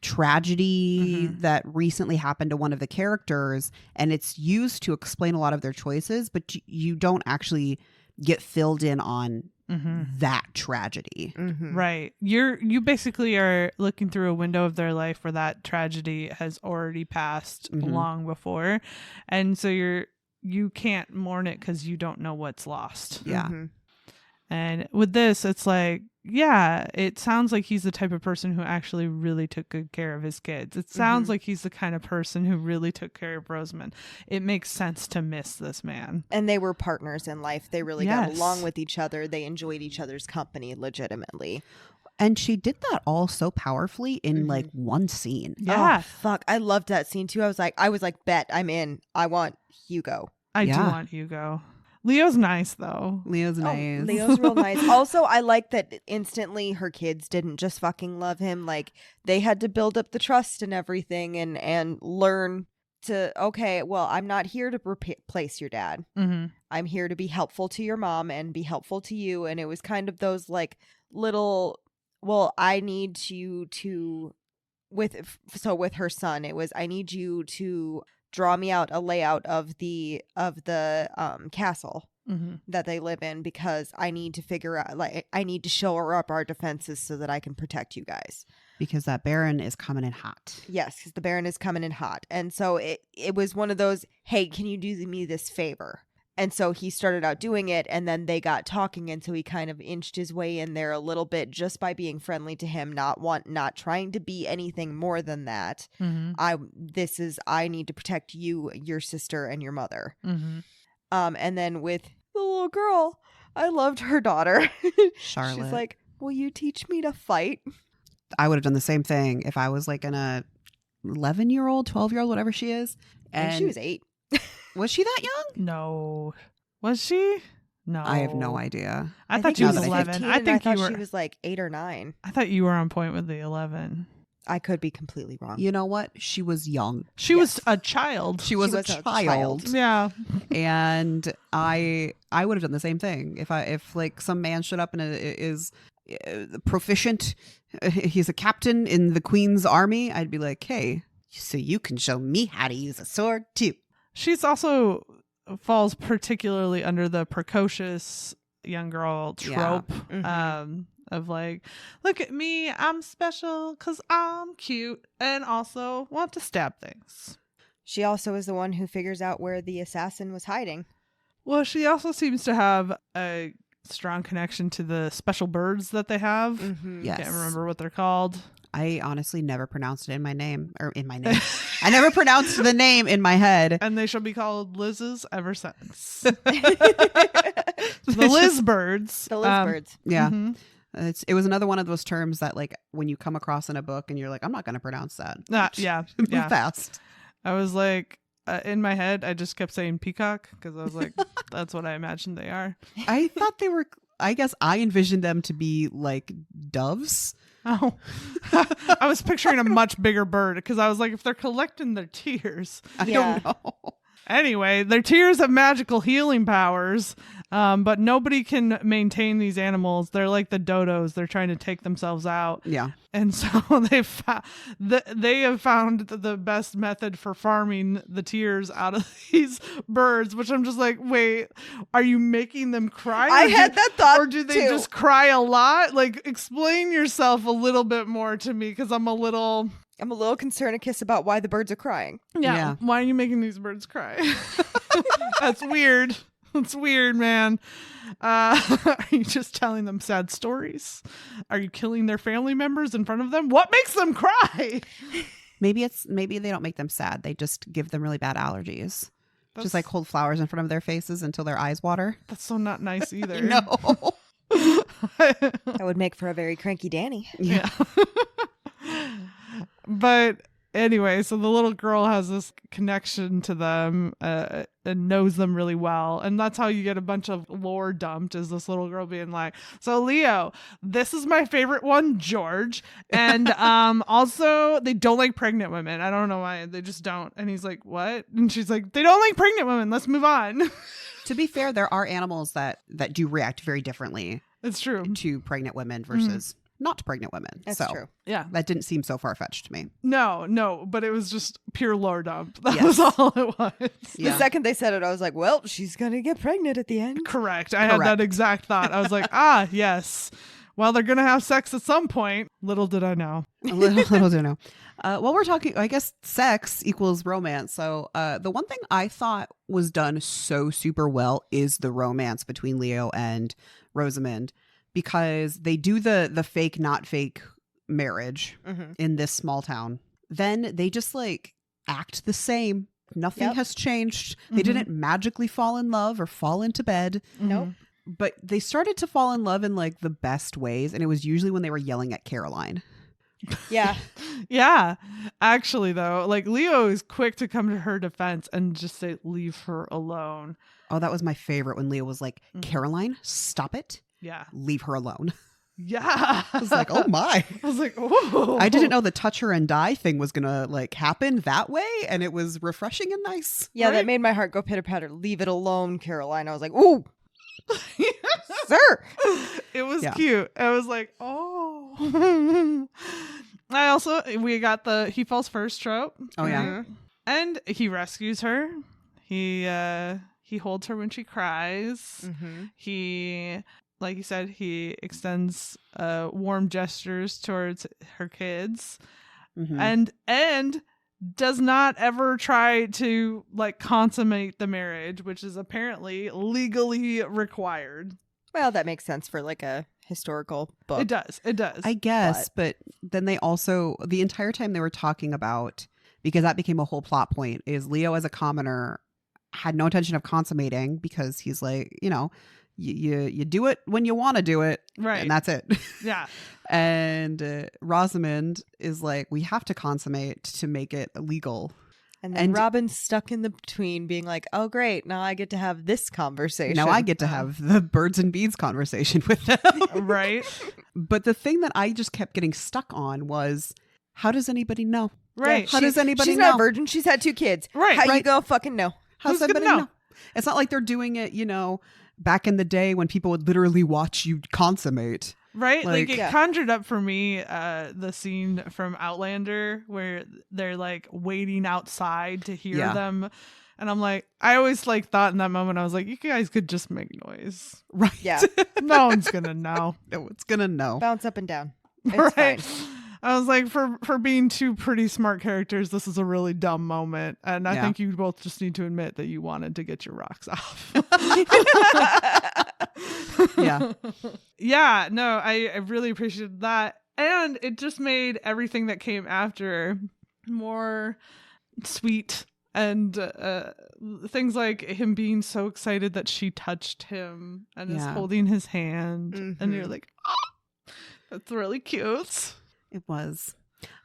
tragedy that recently happened to one of the characters, and it's used to explain a lot of their choices, but you don't actually get filled in on that tragedy. Right. You basically are looking through a window of their life where that tragedy has already passed long before, and so you can't mourn it because you don't know what's lost. Yeah. And with this, it's like, yeah, it sounds like he's the type of person who actually really took good care of his kids. It sounds like he's the kind of person who really took care of Rosamond. It makes sense to miss this man. And they were partners in life. They really got along with each other. They enjoyed each other's company legitimately. And she did that all so powerfully in like one scene. Yeah. Oh, fuck. I loved that scene too. I was like, bet, I'm in. I want Hugo. I do want Hugo. Leo's nice though. Leo's nice. Leo's real nice. Also, I like that instantly her kids didn't just fucking love him. Like, they had to build up the trust and everything and learn to, okay, well, I'm not here to replace your dad. I'm here to be helpful to your mom and be helpful to you. And it was kind of those like little, well, I need you to, with her son, it was, I need you to draw me out a layout of the castle that they live in, because I need to figure out, like, I need to shore up our defenses so that I can protect you guys. Because that Baron is coming in hot. Yes, because the Baron is coming in hot. And so it was one of those, hey, can you do me this favor? And so he started out doing it, and then they got talking, and so he kind of inched his way in there a little bit just by being friendly to him, not trying to be anything more than that. I need to protect you, your sister, and your mother. And then with the little girl, I loved her daughter. Charlotte. She's like, will you teach me to fight? I would have done the same thing if I was like an 11-year-old, 12-year-old, whatever she is. And she was 8. Was she that young? No. Was she? No. I have no idea. I thought she was 11. 15, I think thought you were. she was like 8 or 9. I thought you were on point with the 11. I could be completely wrong. You know what? She was young. She was a child. She was a child. Yeah. And I would have done the same thing if like some man showed up and is proficient. He's a captain in the Queen's army. I'd be like, hey, so you can show me how to use a sword too. She's also falls particularly under the precocious young girl trope of like, look at me, I'm special because I'm cute and also want to stab things. She also is the one who figures out where the assassin was hiding. Well, she also seems to have a strong connection to the special birds that they have. Yes. Can't remember what they're called. I honestly never pronounced it in my name. I never pronounced the name in my head. And they shall be called Liz's ever since. The Liz birds. The Liz birds. Yeah. It was another one of those terms that, like, when you come across in a book and you're like, I'm not going to pronounce that. Yeah. Move fast. I was like, in my head, I just kept saying peacock because I was like, that's what I imagined they are. I thought they were, I guess I envisioned them to be like doves. Oh, I was picturing a much bigger bird because I was like, if they're collecting their tears, I don't know. Anyway, their tears have magical healing powers, but nobody can maintain these animals. They're like the dodos. They're trying to take themselves out. Yeah. And so they have found the best method for farming the tears out of these birds, which I'm just like, wait, are you making them cry? I had that thought, or do they too. just cry a lot? Like, explain yourself a little bit more to me because I'm a little concerned about why the birds are crying. Yeah. Why are you making these birds cry? That's weird. That's weird, man. Are you just telling them sad stories? Are you killing their family members in front of them? What makes them cry? Maybe they don't make them sad. They just give them really bad allergies. Just like hold flowers in front of their faces until their eyes water. That's so not nice either. No. That would make for a very cranky Danny. Yeah. But anyway, so the little girl has this connection to them and knows them really well. And that's how you get a bunch of lore dumped, is this little girl being like, so Leo, this is my favorite one, George. And also they don't like pregnant women. I don't know why. They just don't. And he's like, what? And she's like, they don't like pregnant women. Let's move on. To be fair, there are animals that do react very differently It's true. to pregnant women versus not pregnant women. That's so true. Yeah. that didn't seem so far-fetched to me. No, but it was just pure lore dump. That Yes. was all it was. Yeah. The second they said it, I was like, well, she's going to get pregnant at the end. Correct. I had that exact thought. I was like, yes. Well, they're going to have sex at some point. Little did I know. little do know. Well, we're talking, I guess sex equals romance. So the one thing I thought was done so super well is the romance between Leo and Rosamond, because they do the fake, not fake marriage in this small town. Then they just like act the same. Nothing has changed. They didn't magically fall in love or fall into bed. Nope. But they started to fall in love in like the best ways. And it was usually when they were yelling at Caroline. Yeah. Yeah. Actually, though, like Leo is quick to come to her defense and just say, leave her alone. Oh, that was my favorite when Leo was like, Caroline, stop it. Yeah. Leave her alone. Yeah. I was like, oh my. I was like, oh. I didn't know the touch her and die thing was going to like happen that way. And it was refreshing and nice. Yeah, Right? that made my heart go pitter patter. Leave it alone, Caroline. I was like, ooh, sir. It was Yeah. cute. I was like, oh. We got he falls first trope. Oh, yeah. And he rescues her. He holds her when she cries. Mm-hmm. He, like you said, he extends warm gestures towards her kids. Mhm. And does not ever try to like consummate the marriage, which is apparently legally required. Well, that makes sense for like a historical book. It does. I guess. But then they also, the entire time they were talking about, because that became a whole plot point, is Leo as a commoner had no intention of consummating because he's like, you know, you do it when you want to do it. Right. And that's it. Yeah. And Rosamond is like, we have to consummate to make it legal. And then And- Robin's stuck in the between being like, oh, great. Now I get to have this conversation. Now I get to have the birds and bees conversation with them. Right. But the thing that I just kept getting stuck on was, how does anybody know? Right. How does anybody She's know? not a virgin. She's had 2 kids. Right. How you Right. go fucking know? How's Who's gonna anybody know? know? It's not like they're doing it, you know, back in the day when people would literally watch you consummate. Right? Like Like- it conjured up for me the scene from Outlander where they're like waiting outside to hear Yeah. them. And I'm like, I always like thought in that moment, I was like, you guys could just make noise. Right. Yeah. No one's gonna know. No one's going to know. Bounce up and down. It's Right. fine. I was like, for being 2 pretty smart characters, this is a really dumb moment. And I Yeah. think you both just need to admit that you wanted to get your rocks off. Yeah. Yeah, no, I really appreciated that. And it just made everything that came after more sweet. And things like him being so excited that she touched him and is Yeah. holding his hand. And you're Mhm. like, oh, that's really cute. It was.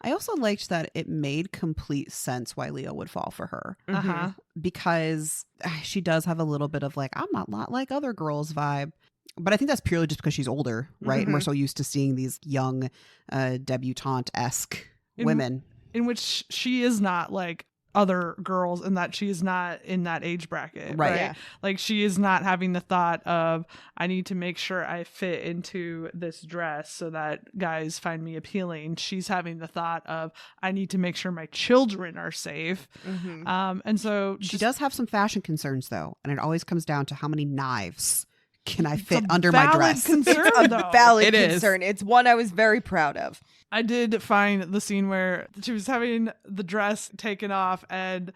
I also liked that it made complete sense why Leo would fall for her, Uh-huh. because she does have a little bit of like, I'm not like other girls vibe. But I think that's purely just because she's older, right? And we're so used to seeing these young debutante-esque In- women. In which she is not like other girls and that she is not in that age bracket. Right. Right. Yeah. Like she is not having the thought of, I need to make sure I fit into this dress so that guys find me appealing. She's having the thought of, I need to make sure my children are safe. Mhm. And so She does have some fashion concerns, though. And it always comes down to how many knives can I fit under my valid dress. concern, A though. valid It is. concern. It's one I was very proud of. I did find the scene where she was having the dress taken off and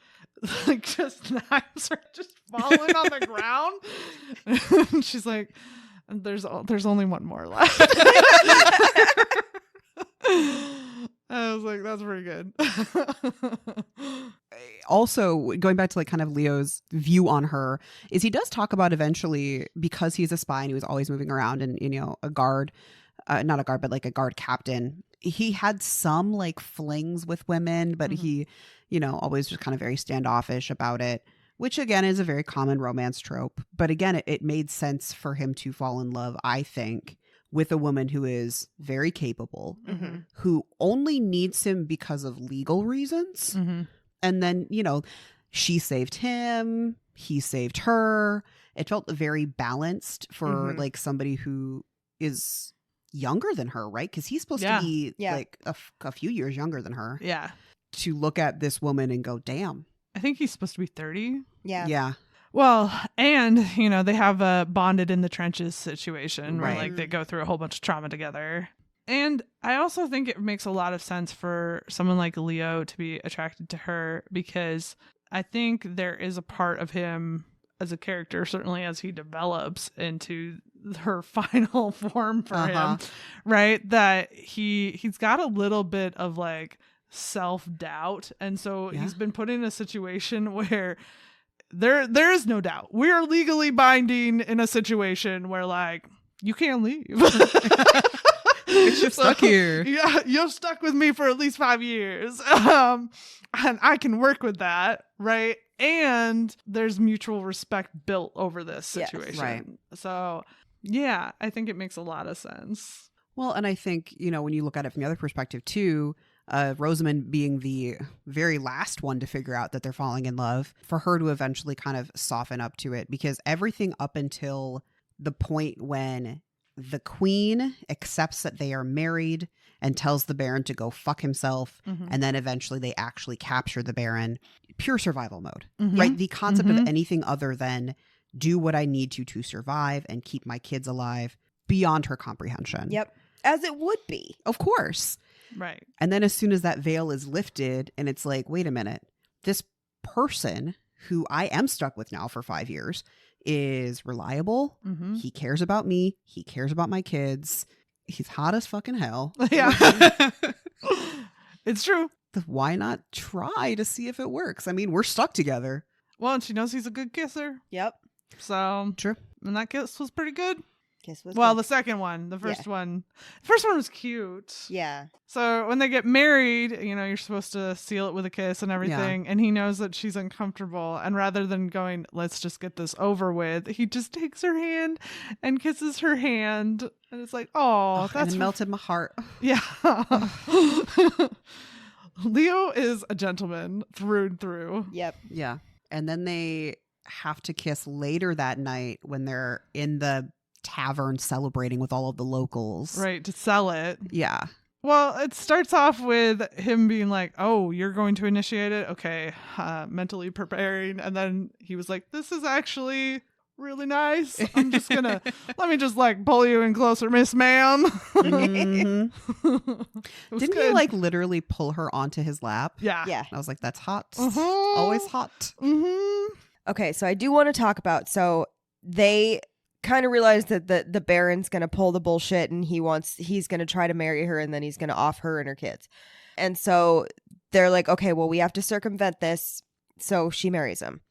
like just knives are just falling on the ground. And she's like, there's only one more left. I was like, that's pretty good. Also, going back to like kind of Leo's view on her, is he does talk about eventually, because he's a spy and he was always moving around and, you know, a guard, not a guard, but like a guard captain. He had some like flings with women, but he, you know, always just kind of very standoffish about it, which again is a very common romance trope. But again, it made sense for him to fall in love, I think, with a woman who is very capable, who only needs him because of legal reasons. And then, you know, she saved him, he saved her. It felt very balanced for like somebody who is younger than her, right? Because he's supposed Yeah. to be Yeah. like a few years younger than her. Yeah. To look at this woman and go, damn. I think he's supposed to be 30. Yeah. Yeah. Well, and, you know, they have a bonded in the trenches situation where Right. like they go through a whole bunch of trauma together. And I also think it makes a lot of sense for someone like Leo to be attracted to her, because I think there is a part of him as a character, certainly as he develops into her final form for him, right? That he's got a little bit of like self-doubt. And so he's been put in a situation where there is no doubt. We are legally binding in a situation where like you can't leave. You're stuck here. Yeah, you're stuck with me for at least 5 years. And I can work with that, right? And there's mutual respect built over this situation. Yes, right. So, yeah, I think it makes a lot of sense. Well, and I think, you know, when you look at it from the other perspective too, Rosamond being the very last one to figure out that they're falling in love, for her to eventually kind of soften up to it, because everything up until the point when the queen accepts that they are married and tells the Baron to go fuck himself, and then eventually they actually capture the Baron, pure survival mode, right? The concept of anything other than do what I need to survive and keep my kids alive, beyond her comprehension. Yep. As it would be. Of course. Right. And then as soon as that veil is lifted and it's like, wait a minute, this person who I am stuck with now for 5 years is reliable. He cares about me. He cares about my kids. He's hot as fucking hell. Yeah. It's true. Why not try to see if it works? I mean, we're stuck together. Well, and she knows he's a good kisser. Yep. So, True. and that kiss was pretty good. Kiss was Well, good. the second one. The first one was cute. Yeah. So when they get married, you know, you're supposed to seal it with a kiss and everything. And he knows that she's uncomfortable. And rather than going, let's just get this over with, he just takes her hand and kisses her hand. And it's like, oh, that's and it melted my heart. Yeah. Leo is a gentleman through and through. Yep. Yeah. And then they have to kiss later that night when they're in the tavern celebrating with all of the locals. Right, to sell it. Yeah. Well, it starts off with him being like, oh, you're going to initiate it? Okay. Mentally preparing. And then he was like, this is actually really nice. I'm just going to, let me just like pull you in closer, Miss Ma'am. Didn't good. he like literally pull her onto his lap? Yeah. Yeah. And I was like, that's hot. Always hot. Okay, so I do want to talk about, so they kind of realize that the Baron's going to pull the bullshit and he's going to try to marry her and then he's going to off her and her kids. And so they're like, okay, well, we have to circumvent this. So she marries him.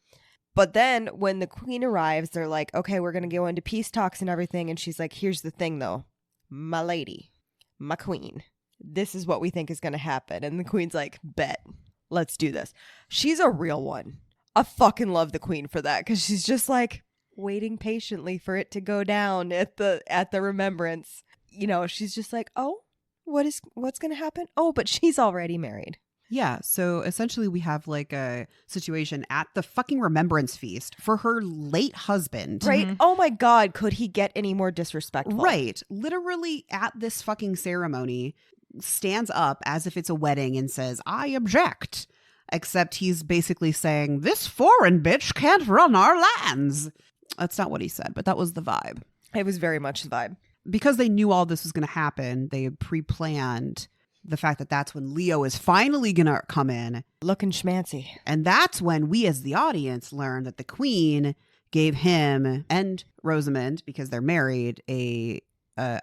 But then when the queen arrives, they're like, okay, we're going to go into peace talks and everything. And she's like, here's the thing though, my lady, my queen, this is what we think is going to happen. And the queen's like, bet, let's do this. She's a real one. I fucking love the queen for that, because she's just like waiting patiently for it to go down at the remembrance. You know, she's just like, oh, what's gonna happen? Oh, but she's already married. Yeah. So essentially we have like a situation at the fucking remembrance feast for her late husband. Right? Oh my God, could he get any more disrespectful? Right. Literally at this fucking ceremony stands up as if it's a wedding and says, I object. Except he's basically saying, this foreign bitch can't run our lands. That's not what he said, but that was the vibe. It was very much the vibe. Because they knew all this was going to happen, they had pre-planned the fact that that's when Leo is finally going to come in. Looking schmancy. And that's when we as the audience learn that the queen gave him and Rosamond, because they're married, a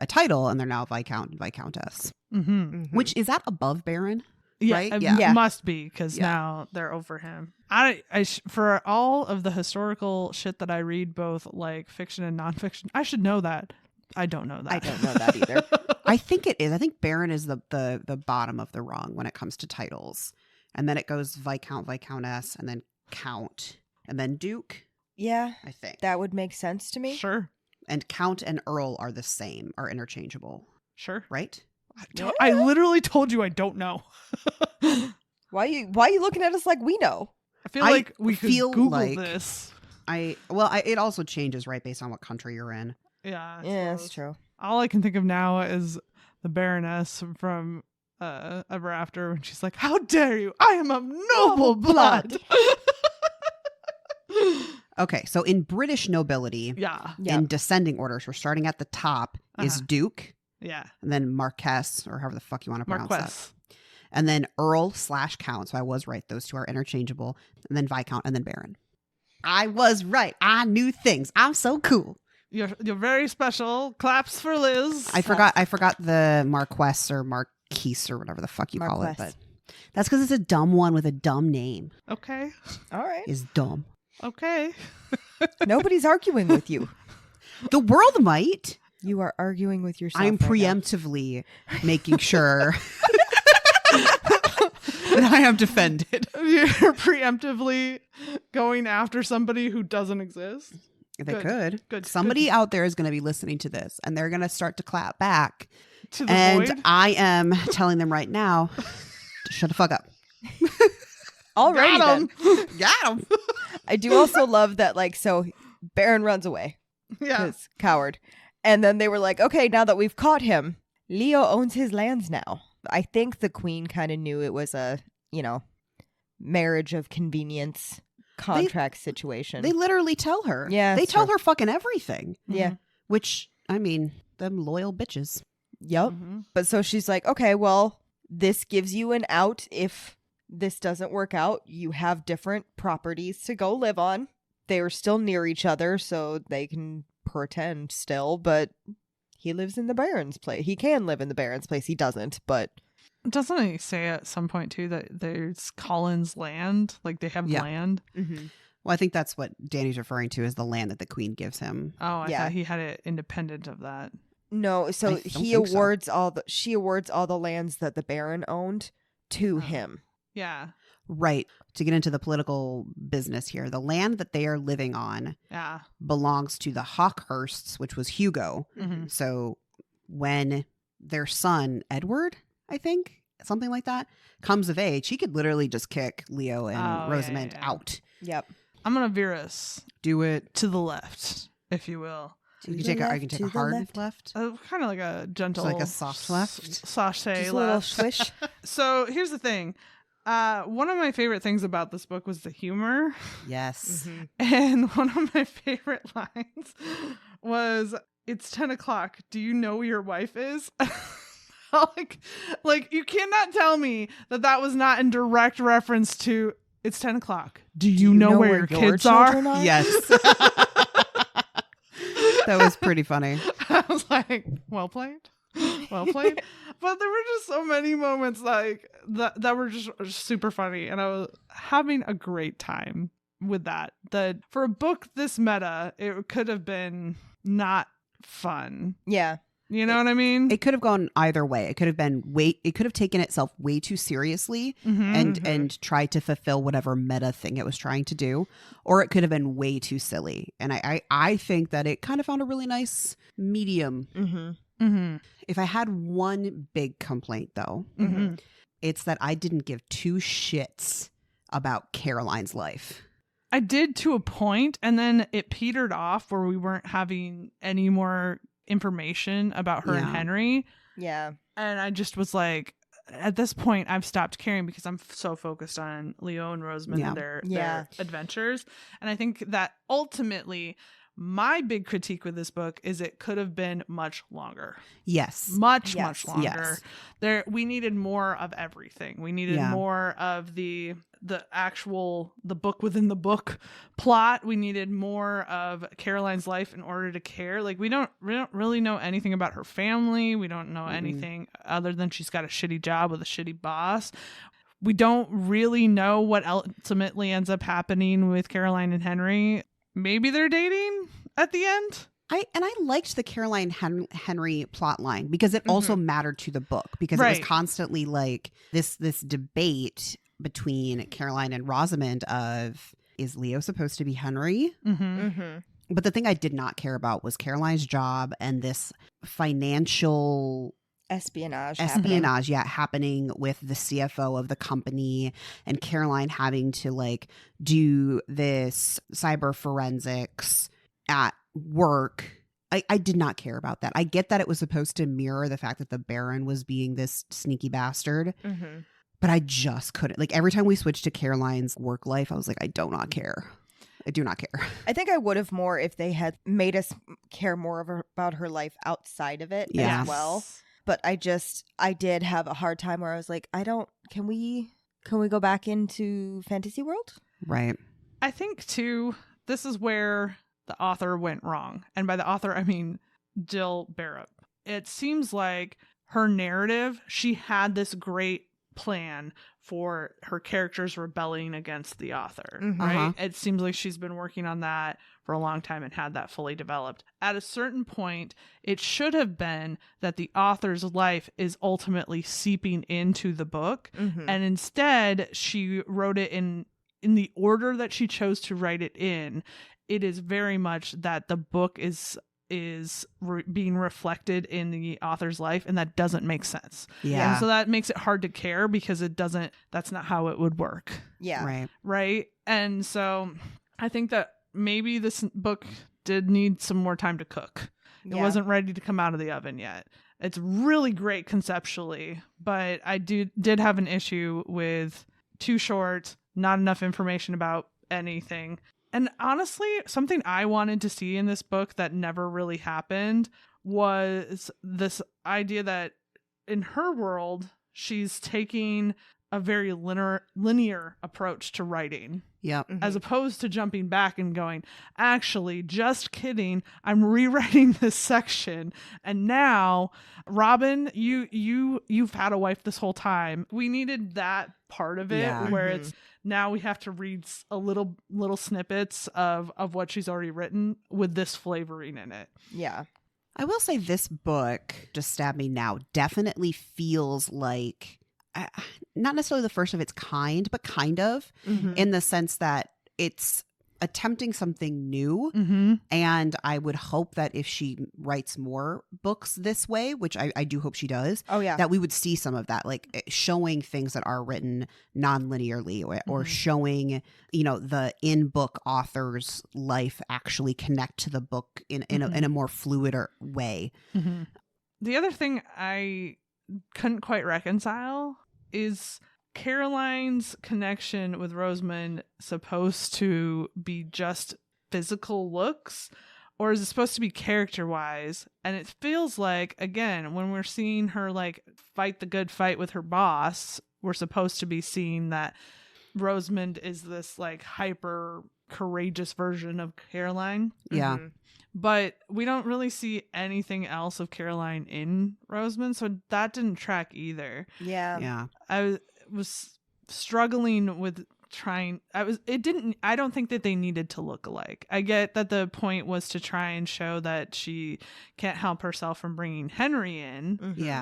title, and they're now Viscount and Viscountess. Which, is that above Baron? Yeah, Right? it Yeah. must be, because now they're over him. For all of the historical shit that I read, both like fiction and nonfiction, I should know that. I don't know that. I don't know that either. I think it is. I think Baron is the bottom of the rung when it comes to titles. And then it goes Viscount, Viscountess, and then Count, and then Duke. Yeah, I think. that would make sense to me. Sure. And Count and Earl are the same, are interchangeable. Sure. Right? I literally told you I don't know. Why are you looking at us like we know? I feel like we could feel Google like- this. It also changes, right, based on what country you're in. Yeah. I Yeah, suppose. that's true. All I can think of now is the Baroness from Ever After when she's like, "How dare you? I am of noble blood." Okay, so in British nobility, Yeah. in descending orders, we're starting at the top is Duke, Yeah. and then Marquess, or however the fuck you want to pronounce that. Marquess. And then Earl/Count. So I was right. Those two are interchangeable. And then Viscount, and then Baron. I was right. I knew things. I'm so cool. You're very special. Claps for Liz. I forgot the Marquess or Marquise or whatever the fuck you call it. But that's because it's a dumb one with a dumb name. Okay. All right. Is dumb. Okay. Nobody's arguing with you. The world might. You are arguing with yourself. I'm preemptively making sure that I am defended. You're preemptively going after somebody who doesn't exist. They Good. could. Good. Somebody out there is going to be listening to this, and they're going to start to clap back. To the And void. I am telling them right now, shut the fuck up. Alrighty Got 'em. then. Got him. I do also love that, like, so Baron runs away. Yeah. Because coward. And then they were like, okay, now that we've caught him, Leo owns his lands now. I think the queen kind of knew it was a, marriage of convenience contract situation. They literally tell her. Yeah, They it's tell true. her fucking everything. Yeah. Which, I mean, them loyal bitches. Yep. Mhm. But so she's like, okay, well, this gives you an out if this doesn't work out. You have different properties to go live on. They are still near each other, so they can pretend still, but he lives in the Baron's place. He can live in the Baron's place. He doesn't, but Doesn't he say at some point too that there's Colin's land? Like they have Yeah. land? Well, I think that's what Danny's referring to as the land that the queen gives him. Oh, I Yeah. thought he had it independent of that. no, so I don't he think so. awards she awards all the lands that the Baron owned to him. Yeah. Right. To get into the political business here, the land that they are living on Yeah. belongs to the Hawkhursts, which was Hugo. Mhm. So when their son, Edward, I think, something like that, comes of age, he could literally just kick Leo and Oh, yeah, Rosamond yeah. out. Yep. I'm going to veer us Do it. to the left, if you will. You can take a hard left. Kind of like a gentle, like a soft left? sachet Just a little left. swish. So here's the thing. One of my favorite things about this book was the humor. Yes. And one of my favorite lines was, "It's 10 o'clock. Do you know where your wife is?" like you cannot tell me that was not in direct reference to "It's 10 o'clock. Do you know where your kids are?" children are? Yes. That was pretty funny. I was like, well played. Well played. But there were just so many moments like that were just super funny. And I was having a great time with that. That for a book this meta, it could have been not fun. Yeah. You know what I mean? It could have gone either way. It could have been it could have taken itself way too seriously Mhm. and tried to fulfill whatever meta thing it was trying to do, or it could have been way too silly. And I think that it kind of found a really nice medium. Mm-hmm. Mhm. If I had one big complaint though, Mhm. it's that I didn't give two shits about Caroline's life. I did to a point, and then it petered off where we weren't having any more information about her and Yeah. Henry. Yeah. And I just was like, at this point, I've stopped caring because I'm so focused on Leo and Rosamond Yeah. and their Yeah. adventures. And I think that ultimately, my big critique with this book is it could have been much longer. Yes. Much Yes. longer. Yes. We needed more of everything. We needed Yeah. more of the book within the book plot. We needed more of Caroline's life in order to care. Like we don't really know anything about her family. We don't know anything other than she's got a shitty job with a shitty boss. We don't really know what ultimately ends up happening with Caroline and Henry. Maybe they're dating at the end. I liked the Caroline Henry plot line because it also mattered to the book because it Right. was constantly like this debate between Caroline and Rosamond of, is Leo supposed to be Henry? Mm-hmm. Mm-hmm. But the thing I did not care about was Caroline's job and this financial Espionage happening with the CFO of the company, and Caroline having to like do this cyber forensics at work I did not care about that. I get that it was supposed to mirror the fact that the Baron was being this sneaky bastard, but I just couldn't. Like every time we switched to Caroline's work life, I was like, I do not care. I do not care. I think I would have more if they had made us care more about her life outside of it as well. But I did have a hard time where I was like, can we go back into fantasy world? Right. I think too, this is where the author went wrong. And by the author, I mean Jill Bearup. It seems like her narrative, she had this great plan for her characters rebelling against the author, right? It seems like she's been working on that for a long time and had that fully developed. At a certain point, it should have been that the author's life is ultimately seeping into the book. And instead, she wrote it in the order that she chose to write it in. It is very much that the book is being reflected in the author's life, and that doesn't make sense. And so that makes it hard to care because that's not how it would work. Right. And so I think that maybe this book did need some more time to cook. It wasn't ready to come out of the oven yet. It's really great conceptually, but I did have an issue with too short, not enough information about anything. And honestly, something I wanted to see in this book that never really happened was this idea that in her world, she's taking a very linear approach to writing. As opposed to jumping back and going, actually, just kidding, I'm rewriting this section. And now, Robin, you've had a wife this whole time. We needed that part of it where it's now we have to read a little snippets of what she's already written with this flavoring in it. I will say this book, Just Stab Me Now, definitely feels like not necessarily the first of its kind, but kind of in the sense that it's attempting something new. And I would hope that if she writes more books this way, which I do hope she does, that we would see some of that, like showing things that are written non-linearly or showing, the in-book author's life actually connect to the book in a more fluid way. The other thing I couldn't quite reconcile is Caroline's connection with Rosamond supposed to be just physical looks, or is it supposed to be character wise? And it feels like, again, when we're seeing her like fight the good fight with her boss, we're supposed to be seeing that Rosamond is this like hyper courageous version of Caroline. But we don't really see anything else of Caroline in Rosamond, so that didn't track either. I was struggling with I don't think that they needed to look alike. I get that the point was to try and show that she can't help herself from bringing Henry in.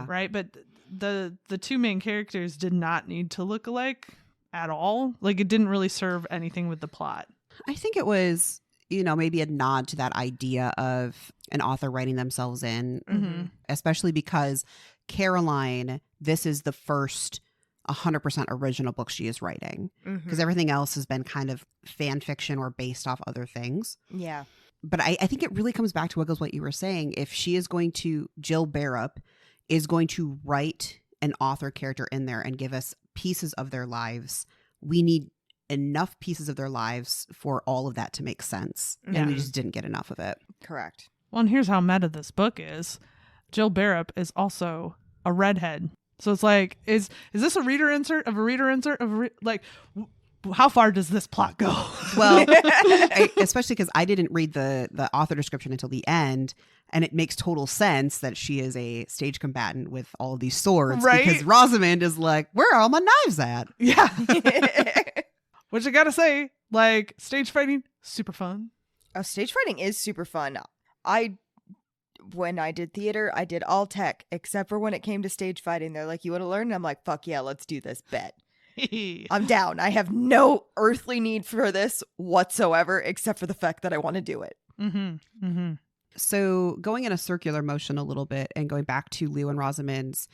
Right. But the two main characters did not need to look alike at all. Like it didn't really serve anything with the plot. I think it was, maybe a nod to that idea of an author writing themselves in, especially because Caroline, this is the first 100% original book she is writing, because everything else has been kind of fan fiction or based off other things. But I think it really comes back to what you were saying. If she is going to, Jill Bearup is going to write an author character in there and give us pieces of their lives, we need enough pieces of their lives for all of that to make sense. And we just didn't get enough of it. Correct. Well, and here's how meta this book is. Jill Bearup is also a redhead. So it's like, is this a reader insert of a reader insert of how far does this plot go? Well, especially because I didn't read the author description until the end, and it makes total sense that she is a stage combatant with all of these swords, right? Because Rosamond is like, where are all my knives at? Which I gotta say, like, stage fighting, super fun. Oh, stage fighting is super fun. When I did theater, I did all tech, except for when it came to stage fighting. They're like, you want to learn? And I'm like, fuck yeah, let's do this, bet. I'm down. I have no earthly need for this whatsoever, except for the fact that I want to do it. So going in a circular motion a little bit and going back to Leo and Rosamond's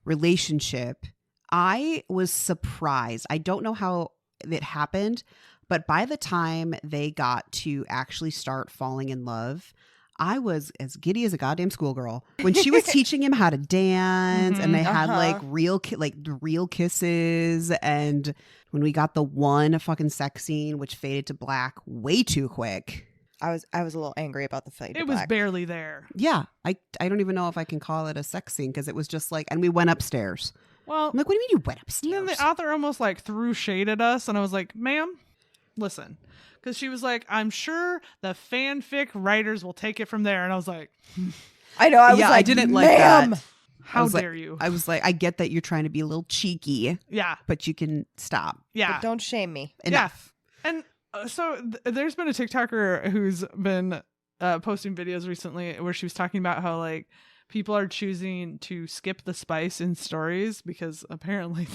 relationship, I was surprised. I don't know how it happened, but by the time they got to actually start falling in love, I was as giddy as a goddamn schoolgirl when she was teaching him how to dance, and they had like real kisses, and when we got the one fucking sex scene which faded to black way too quick. I was a little angry about the fade to It was black. barely there. Yeah, I don't even know if I can call it a sex scene because it was just like, and we went upstairs. Well, I'm like, what do you mean you went and upstairs? then the author almost like threw shade at us, and I was like, ma'am, listen. Because she was like, I'm sure the fanfic writers will take it from there. And I was like, I know. I was like, I didn't like ma'am. that. how dare you? I was like, I get that you're trying to be a little cheeky, Yeah. but you can stop. Yeah. But don't shame me. Enough. Yeah. And so there's been a TikToker who's been posting videos recently where she was talking about how like people are choosing to skip the spice in stories because apparently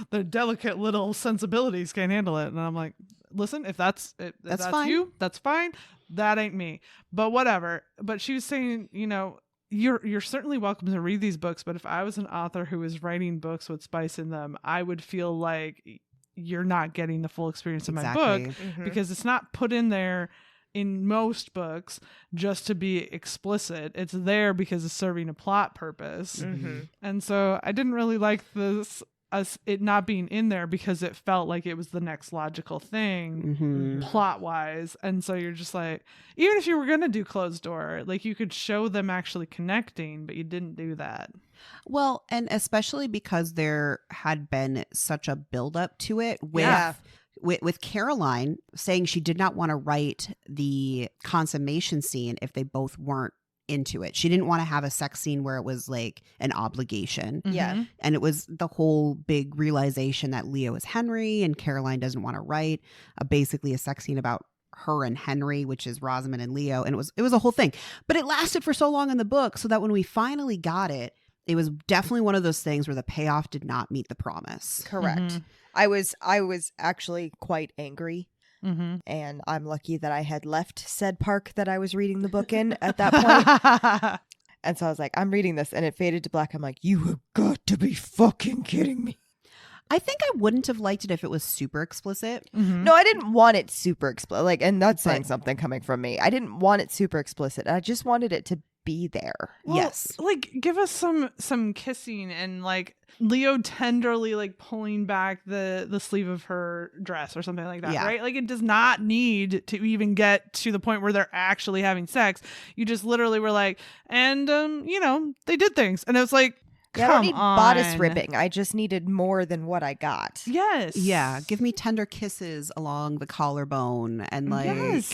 their delicate little sensibilities can't handle it. And I'm like, listen, if that's fine. you, that's fine. That ain't me. But whatever. But she was saying, you know, you're certainly welcome to read these books, but if I was an author who was writing books with spice in them, I would feel like you're not getting the full experience of my book because it's not put in there in most books just to be explicit. It's there because it's serving a plot purpose. And so I didn't really like this as it not being in there because it felt like it was the next logical thing plot wise. And so you're just like, even if you were going to do closed door, like you could show them actually connecting, but you didn't do that. Well, and especially because there had been such a buildup to it with Caroline saying she did not want to write the consummation scene if they both weren't into it. She didn't want to have a sex scene where it was like an obligation. Yeah. And it was the whole big realization that Leo is Henry and Caroline doesn't want to write basically a sex scene about her and Henry, which is Rosamond and Leo. And it was a whole thing. But it lasted for so long in the book so that when we finally got it, it was definitely one of those things where the payoff did not meet the promise. Correct. I was actually quite angry. And I'm lucky that I had left said park that I was reading the book in at that point. And so I was like, I'm reading this, and it faded to black. I'm like, you have got to be fucking kidding me. I think I wouldn't have liked it if it was super explicit. No, I didn't want it super explicit. Like, and that's saying something coming from me. I didn't want it super explicit. I just wanted it to be there. Well, yes. Like give us some kissing and like Leo tenderly like pulling back the sleeve of her dress or something like that, right? Like it does not need to even get to the point where they're actually having sex. You just literally were like, and you know, they did things. And it was like, I don't need bodice ripping. I just needed more than what I got. Yes. Yeah. Give me tender kisses along the collarbone and like,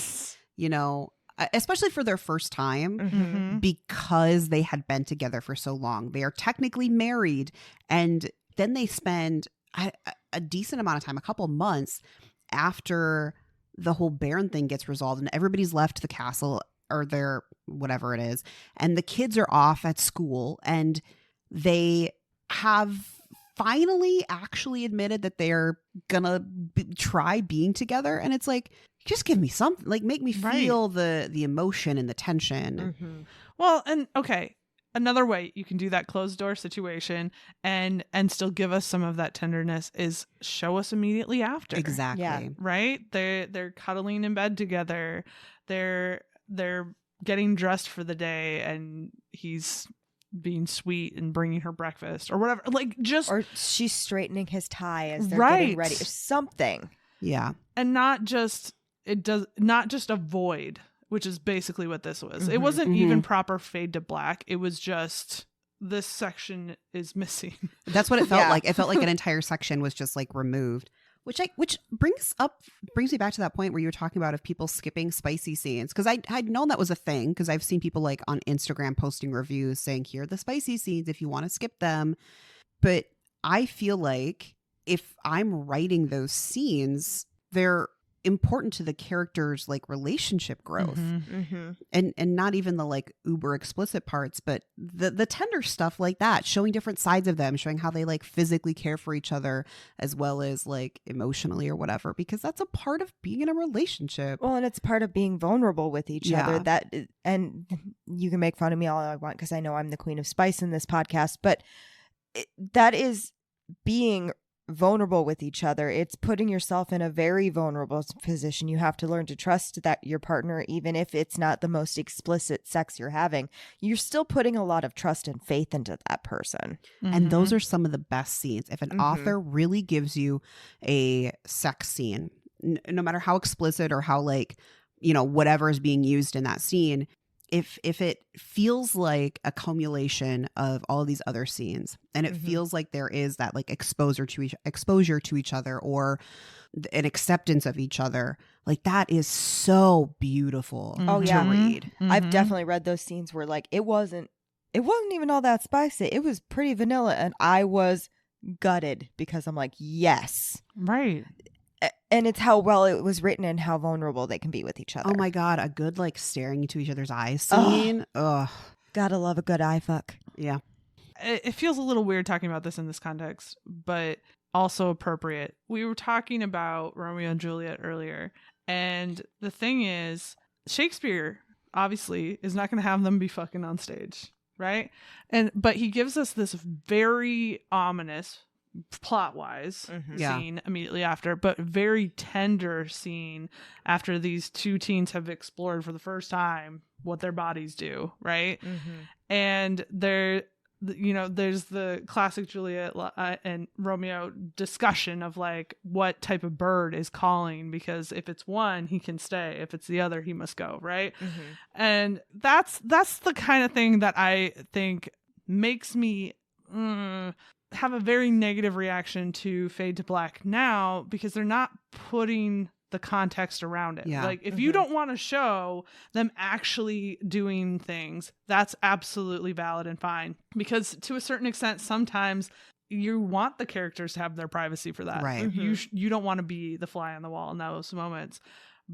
you know, especially for their first time because they had been together for so long. They are technically married, and then they spend a decent amount of time, a couple months after the whole Baron thing gets resolved and everybody's left the castle or their whatever it is, and the kids are off at school, and they have finally actually admitted that they're gonna try being together. And it's like, just give me something, like make me feel the emotion and the tension. Well, and okay, another way you can do that closed door situation and still give us some of that tenderness is show us immediately after. Exactly. Yeah. Right? They're cuddling in bed together. They're getting dressed for the day, and he's being sweet and bringing her breakfast or whatever. Like just or she's straightening his tie as they're getting ready or something. Yeah. And not just a void, which is basically what this was. It wasn't even proper fade to black. It was just this section is missing. That's what it felt like. It felt like an entire section was just like removed. Which brings me back to that point where you were talking about if people skipping spicy scenes, because I'd known that was a thing because I've seen people like on Instagram posting reviews saying here are the spicy scenes if you want to skip them. But I feel like if I'm writing those scenes, they're important to the characters' like relationship growth and not even the like uber explicit parts, but the tender stuff like that, showing different sides of them, showing how they like physically care for each other as well as like emotionally or whatever, because that's a part of being in a relationship. Well, and it's part of being vulnerable with each other. That, and you can make fun of me all I want because I know I'm the queen of spice in this podcast, but that is being vulnerable with each other. It's putting yourself in a very vulnerable position. You have to learn to trust that your partner, even if it's not the most explicit sex you're having, you're still putting a lot of trust and faith into that person. And those are some of the best scenes. If an author really gives you a sex scene, no matter how explicit or how like, you know, whatever is being used in that scene, if it feels like a cumulation of all of these other scenes, and it feels like there is that like exposure to each other, or an acceptance of each other, like that is so beautiful to read. I've definitely read those scenes where like it wasn't even all that spicy. It was pretty vanilla, and I was gutted because I'm like, yes, right. And it's how well it was written and how vulnerable they can be with each other. Oh my God, a good like staring into each other's eyes scene. Ugh. Gotta love a good eye fuck. Yeah. It feels a little weird talking about this in this context, but also appropriate. We were talking about Romeo and Juliet earlier, and the thing is, Shakespeare obviously is not going to have them be fucking on stage, right? But he gives us this very ominous, plot-wise scene immediately after, but very tender scene after these two teens have explored for the first time what their bodies do, right? And there's the classic Juliet and Romeo discussion of like what type of bird is calling, because if it's one, he can stay, if it's the other, he must go, right? And that's the kind of thing that I think makes me have a very negative reaction to Fade to Black now, because they're not putting the context around it. Like if you don't want to show them actually doing things, that's absolutely valid and fine, because to a certain extent sometimes you want the characters to have their privacy for that, right? You don't want to be the fly on the wall in those moments,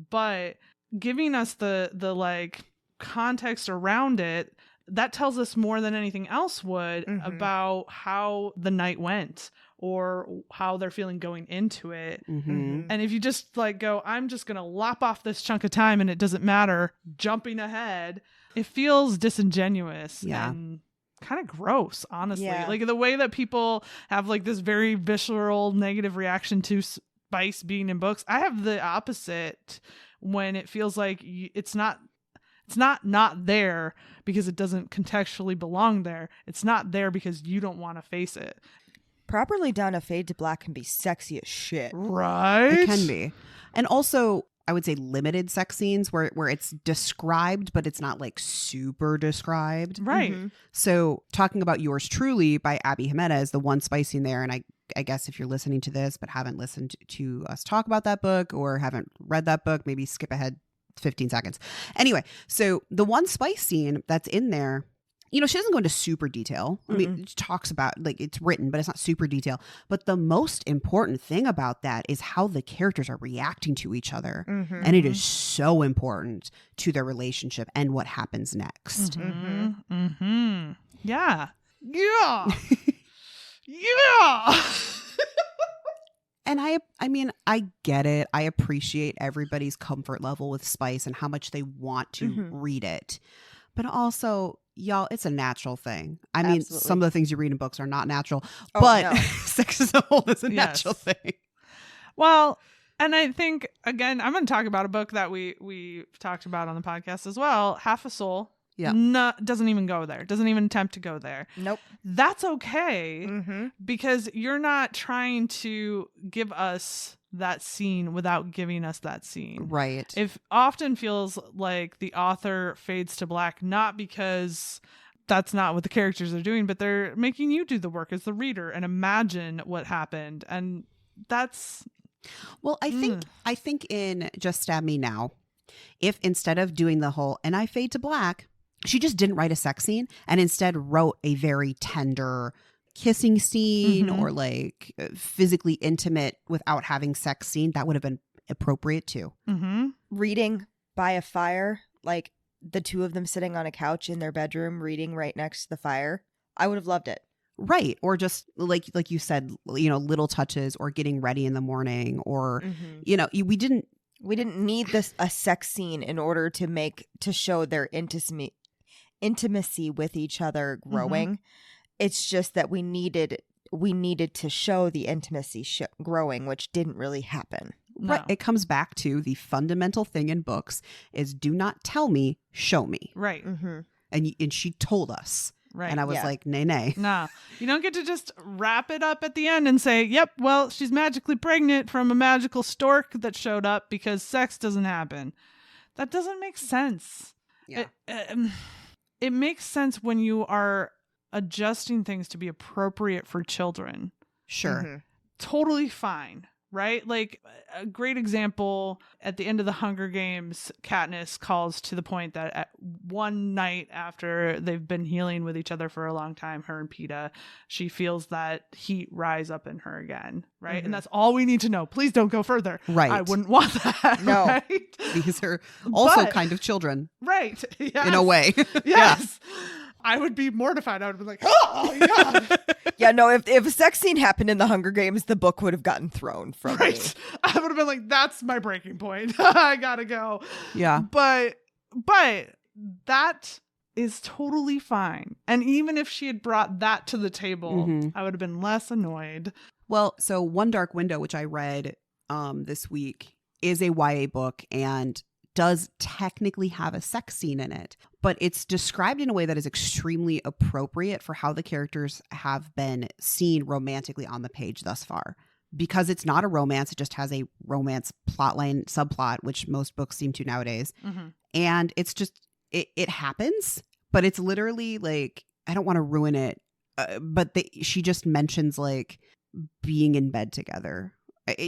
but giving us the like context around it, that tells us more than anything else would about how the night went or how they're feeling going into it. And if you just like go, I'm just going to lop off this chunk of time and it doesn't matter, jumping ahead, it feels disingenuous and kind of gross, honestly. Like the way that people have like this very visceral negative reaction to spice being in books. I have the opposite when it feels like it's not there because it doesn't contextually belong there. It's not there because you don't want to face it. Properly done, a Fade to Black can be sexy as shit. Right? It can be. And also, I would say limited sex scenes where it's described, but it's not like super described. Right. So talking about Yours Truly by Abby Jimenez, the one spice scene there, and I guess if you're listening to this but haven't listened to us talk about that book or haven't read that book, maybe skip ahead 15 seconds. Anyway, so the one spice scene that's in there, you know, she doesn't go into super detail. I mean, it talks about like it's written, but it's not super detail. But the most important thing about that is how the characters are reacting to each other. And it is so important to their relationship and what happens next. Yeah. Yeah. And I mean, I get it. I appreciate everybody's comfort level with spice and how much they want to read it. But also, y'all, it's a natural thing. I mean, some of the things you read in books are not natural, but sex as a whole is a natural thing. Well, and I think, again, I'm going to talk about a book that we talked about on the podcast as well, Half a Soul. Doesn't even go there. Doesn't even attempt to go there. Nope. That's okay because you're not trying to give us that scene without giving us that scene. Right. It often feels like the author fades to black, not because that's not what the characters are doing, but they're making you do the work as the reader and imagine what happened. And that's... Well, I think in Just Stab Me Now, if instead of doing the whole, and I fade to black, she just didn't write a sex scene and instead wrote a very tender kissing scene or like physically intimate without having sex scene, that would have been appropriate too. Reading by a fire, like the two of them sitting on a couch in their bedroom reading right next to the fire, I would have loved it. Right. Or just like you said, you know, little touches or getting ready in the morning or, you know, we didn't need a sex scene in order to show their intimacy with each other growing. It's just that we needed we needed to show the intimacy growing, which didn't really happen. No. Right. It comes back to the fundamental thing in books is do not tell me, show me. Right. Mm-hmm. And she told us. Right. And I was Yeah. like, nay. No, you don't get to just wrap it up at the end and say, yep, well, she's magically pregnant from a magical stork that showed up because sex doesn't happen. That doesn't make sense. Yeah. It makes sense when you are adjusting things to be appropriate for children. Sure. Mm-hmm. Totally fine. Right? Like a great example at the end of the Hunger Games, Katniss calls to the point that at one night after they've been healing with each other for a long time, her and Peeta, she feels that heat rise up in her again. Right. Mhm. And that's all we need to know. Please don't go further. Right. I wouldn't want that. No. Right. These are also But- kind of children Right. Yes. in a way. Yes. I would be mortified. I would be like, oh, God. Yeah, no, if a sex scene happened in the Hunger Games, the book would have gotten thrown from me. Right. I would have been like, that's my breaking point. I gotta go. Yeah. But that is totally fine. And even if she had brought that to the table, Mhm. I would have been less annoyed. Well, so One Dark Window, which I read this week, is a YA book and does technically have a sex scene in it, but it's described in a way that is extremely appropriate for how the characters have been seen romantically on the page thus far. Because it's not a romance, it just has a romance plotline subplot, which most books seem to nowadays. Mm-hmm. And it's just, it happens, but it's literally like, I don't want to ruin it, but she just mentions like being in bed together.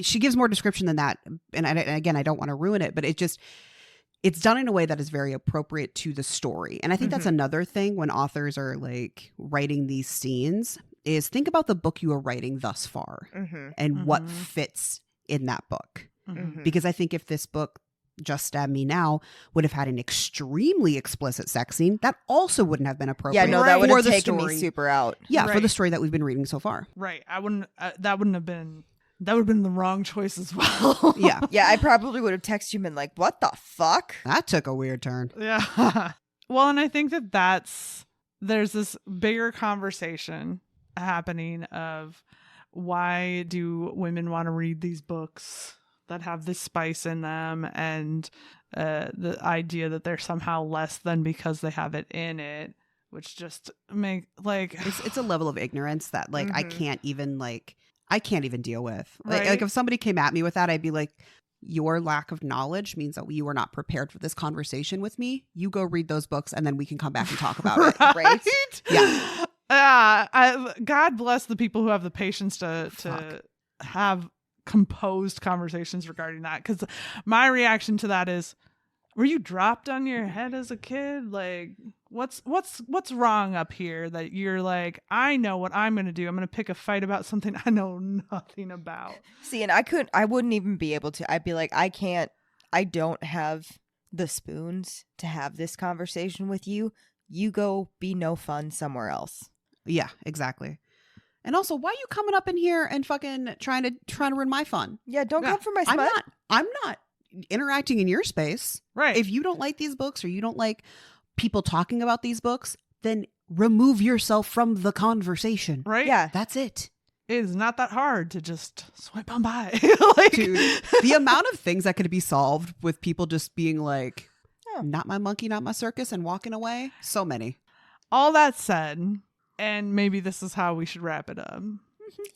She gives more description than that. And again, I don't want to ruin it, but it's done in a way that is very appropriate to the story. And I think that's another thing when authors are like writing these scenes is think about the book you are writing thus far Mm-hmm. and what Mhm. fits in that book. Mm-hmm. Because I think if this book, Just Stab Me Now, would have had an extremely explicit sex scene, that also wouldn't have been appropriate. Yeah, no, Right. that would for have the taken story. me super out. Yeah, for the Right. story that we've been reading so far. Right. I wouldn't, that would have been the wrong choice as well. Yeah, Yeah, I probably would have texted you and been like, what the fuck? that took a weird turn. Yeah. Well, and I think there's this bigger conversation happening of why do women want to read these books that have this spice in them, and the idea that they're somehow less than because they have it in it, which just make like It's a level of ignorance that like I Mhm. can't even deal with. Right. Like if somebody came at me with that, I'd be like, your lack of knowledge means that you are not prepared for this conversation with me. You go read those books and then we can come back and talk about it. Right? Yeah. God bless the people who have the patience to Fuck. have composed conversations regarding that, because my reaction to that is, were you dropped on your head as a kid? Like what's wrong up here that you're like, I know what I'm gonna do. I'm gonna pick a fight about something I know nothing about. See, and I wouldn't even be able to. I'd be like, I don't have the spoons to have this conversation with you. You go be no fun somewhere else. Yeah, exactly. And also, why are you coming up in here and fucking trying to ruin my fun? Yeah, don't Yeah, come for my smut. I'm not interacting in your space. Right. If you don't like these books or you don't like people talking about these books, then remove yourself from the conversation. right. Yeah. That's it. It is not that hard to just swipe on by. Like, Dude, the amount of things that could be solved with people just being like, Oh. not my monkey, not my circus, and walking away. So many. all that said, and maybe this is how we should wrap it up.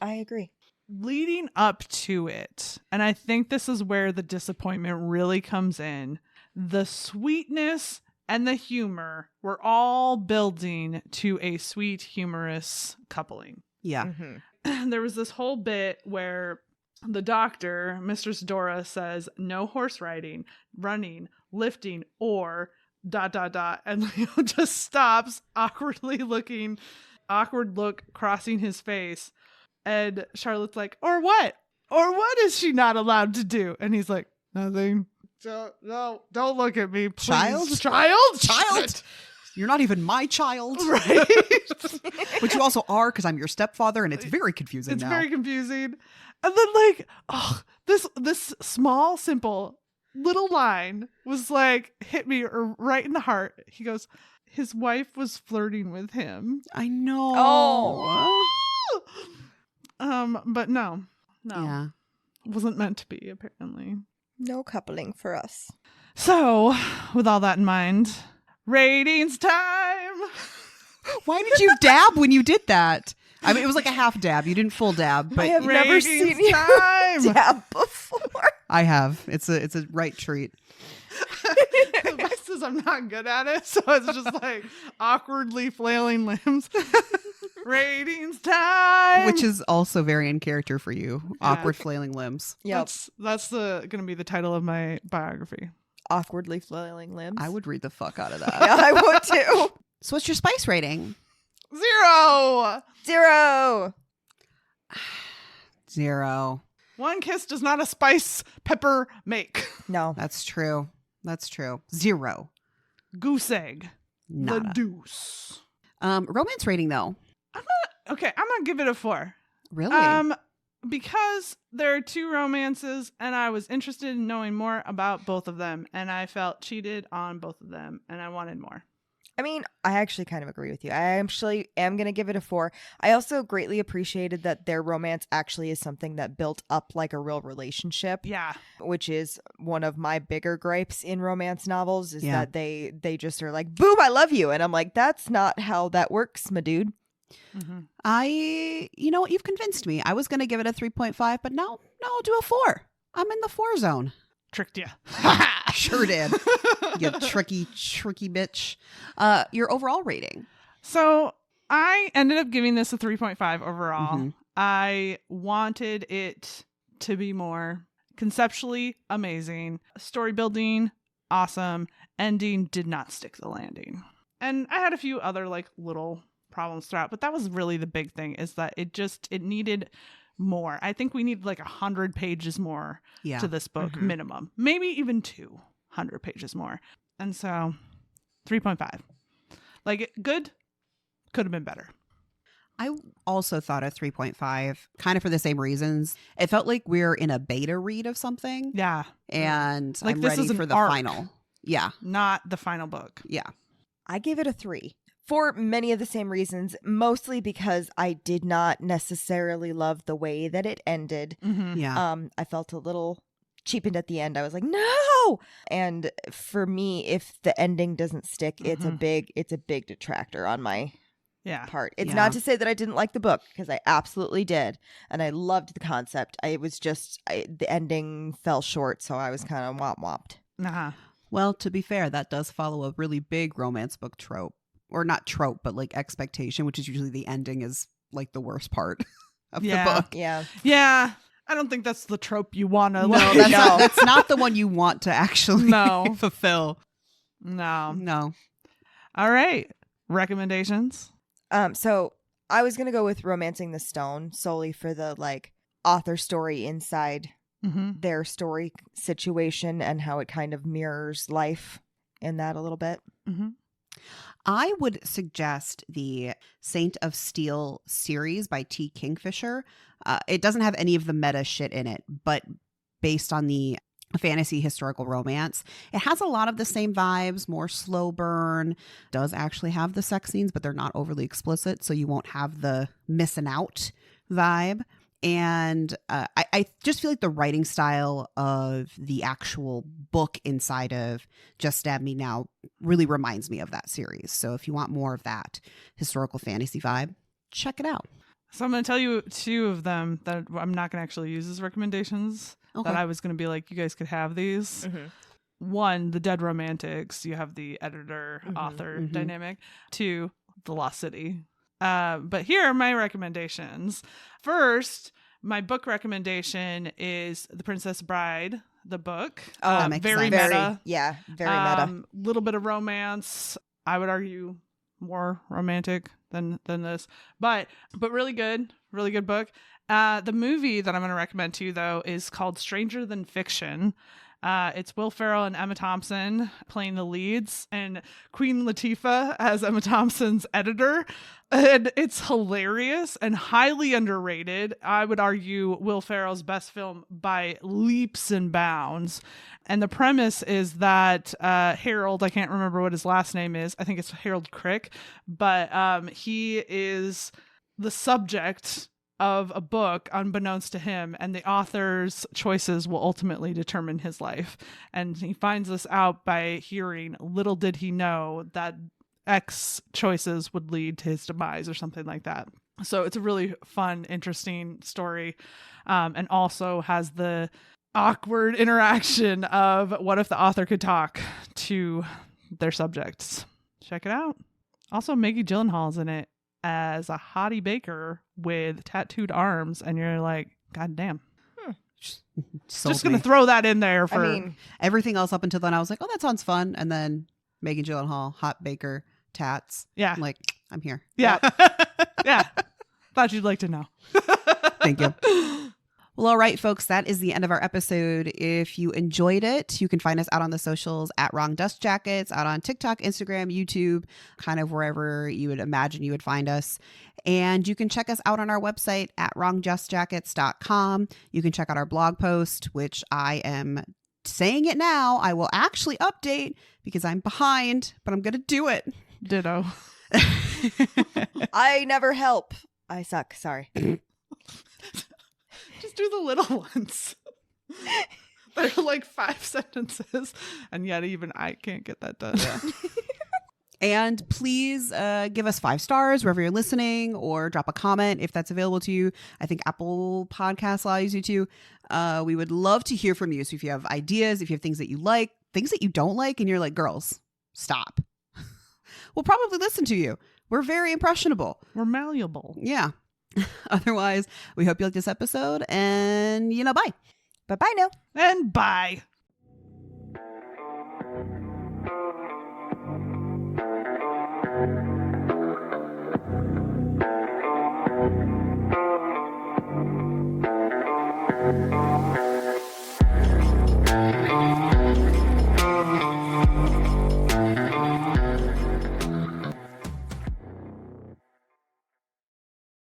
I agree. Leading up to it, and I think this is where the disappointment really comes in, the sweetness and the humor were all building to a sweet, humorous coupling. Yeah. Mm-hmm. There was this whole bit where the doctor, Mistress Dora, says no horse riding, running, lifting, or ... and Leo just stops, awkward look crossing his face, and Charlotte's like, or what is she not allowed to do? And he's like, nothing. No, don't look at me, please. Child. You're not even my child. Right. Which you also are because I'm your stepfather, and it's very confusing It's now. very confusing. And then like, oh, this small, simple little line was like, hit me right in the heart. He goes, his wife was flirting with him. I know. Oh. But no. Yeah. Wasn't meant to be, apparently. No coupling for us. So, with all that in mind, ratings time. Why did you dab when you did that? I mean, it was like a half dab. You didn't full dab, but I have never seen you dab before. I have. It's a right treat. The best is I'm not good at it, so it's just like awkwardly flailing limbs. Ratings time, Which is also very in character for you. Yeah. Awkward flailing limbs. Yep. That's gonna be the title of my biography. Awkwardly flailing limbs. I would read the fuck out of that. Yeah, I would too. So what's your spice rating? 0. 0. 0. One kiss does not a spice pepper make. No. That's true. 0. Goose egg. Nada. The deuce. Romance rating though. I'm gonna give it a 4. Really? Because there are 2 romances and I was interested in knowing more about both of them and I felt cheated on both of them and I wanted more. I mean, I actually kind of agree with you. I actually am going to give it a 4. I also greatly appreciated that their romance actually is something that built up like a real relationship. Yeah. Which is one of my bigger gripes in romance novels is Yeah. that they just are like, boom, I love you. And I'm like, that's not how that works, my dude. Mm-hmm. You know what? You've convinced me. I was going to give it a 3.5, but no, I'll do a 4. I'm in the 4 zone. Tricked you. Sure did. You tricky bitch. Your overall rating. So I ended up giving this a 3.5 overall. Mhm. I wanted it to be more conceptually amazing. Story building, awesome. Ending did not stick the landing. And I had a few other like little problems throughout, but that was really the big thing is that it needed more. I think we need like 100 pages more Yeah. to this book, Mhm. minimum. Maybe even 200 pages more. And so 3.5. Like good, could have been better. I also thought a 3.5, kind of for the same reasons. It felt like we're in a beta read of something, Yeah. and Like I'm this ready is an for the arc. final. Yeah. Not the final book. Yeah. I gave it a 3 for many of the same reasons, mostly because I did not necessarily love the way that it ended. Mm-hmm. Yeah. I felt a little cheapened at the end. I was like, no. And for me, if the ending doesn't stick, it's a big detractor on my Yeah. part. It's Yeah. not to say that I didn't like the book, because I absolutely did. And I loved the concept. It was just the ending fell short. So I was kind of womp-womped. Uh-huh. Well, to be fair, that does follow a really big romance book trope. Or not trope, but like expectation, which is usually the ending is like the worst part of Yeah. the book. Yeah. Yeah. I don't think that's the trope you want to No, like. that's not the one you want to actually No. fulfill. No. No. All right. Recommendations? So I was gonna go with Romancing the Stone solely for the like author story inside Mm-hmm. their story situation and how it kind of mirrors life in that a little bit. Mm-hmm. I would suggest the Saint of Steel series by T. Kingfisher. It doesn't have any of the meta shit in it, but based on the fantasy historical romance, it has a lot of the same vibes, more slow burn, does actually have the sex scenes, but they're not overly explicit, so you won't have the missing out vibe. And I just feel like the writing style of the actual book inside of Just Stab Me Now really reminds me of that series. So if you want more of that historical fantasy vibe, check it out. So I'm going to tell you 2 of them that I'm not going to actually use as recommendations. Okay. That I was going to be like, you guys could have these. One, The Dead Romantics. You have the editor-author Mhm. dynamic. 2, The Lost City. But here are my recommendations. First, my book recommendation is The Princess Bride, the book. I'm Very excited. meta. Very meta. Little bit of romance. I would argue more romantic than this, but really good book. The movie that I'm going to recommend to you though is called Stranger Than Fiction. It's Will Ferrell and Emma Thompson playing the leads, and Queen Latifah as Emma Thompson's editor. And it's hilarious and highly underrated. I would argue Will Ferrell's best film by leaps and bounds. And the premise is that Harold, I can't remember what his last name is. I think it's Harold Crick, but he is the subject of a book unbeknownst to him, and the author's choices will ultimately determine his life. And he finds this out by hearing, little did he know that X choices would lead to his demise or something like that. So it's a really fun, interesting story, and also has the awkward interaction of what if the author could talk to their subjects. Check it out. Also, Maggie Gyllenhaal's in it as a hottie baker with tattooed arms, and you're like, God damn. Just gonna throw that in there for everything else up until then. I was like, oh, that sounds fun. And then Maggie Gyllenhaal, hot baker, tats. Yeah. I'm like, I'm here. Yeah. Yeah. Thought you'd like to know. Thank you. Well, all right, folks, that is the end of our episode. If you enjoyed it, you can find us out on the socials at Wrong Dust Jackets, out on TikTok, Instagram, YouTube, kind of wherever you would imagine you would find us. And you can check us out on our website at wrongjustjackets.com. You can check out our blog post, which I am saying it now. I will actually update because I'm behind, but I'm going to do it. Ditto. I never help. I suck. Sorry. Just do the little ones. They're like 5 sentences, and yet even I can't get that done. Yeah. And please give us 5 stars wherever you're listening, or drop a comment if that's available to you. I think Apple Podcasts allows you to. We would love to hear from you. So if you have ideas, if you have things that you like, things that you don't like, and you're like, girls, stop. We'll probably listen to you. We're very impressionable. We're malleable. Yeah. Otherwise, we hope you like this episode, and bye. Bye-bye now. And bye.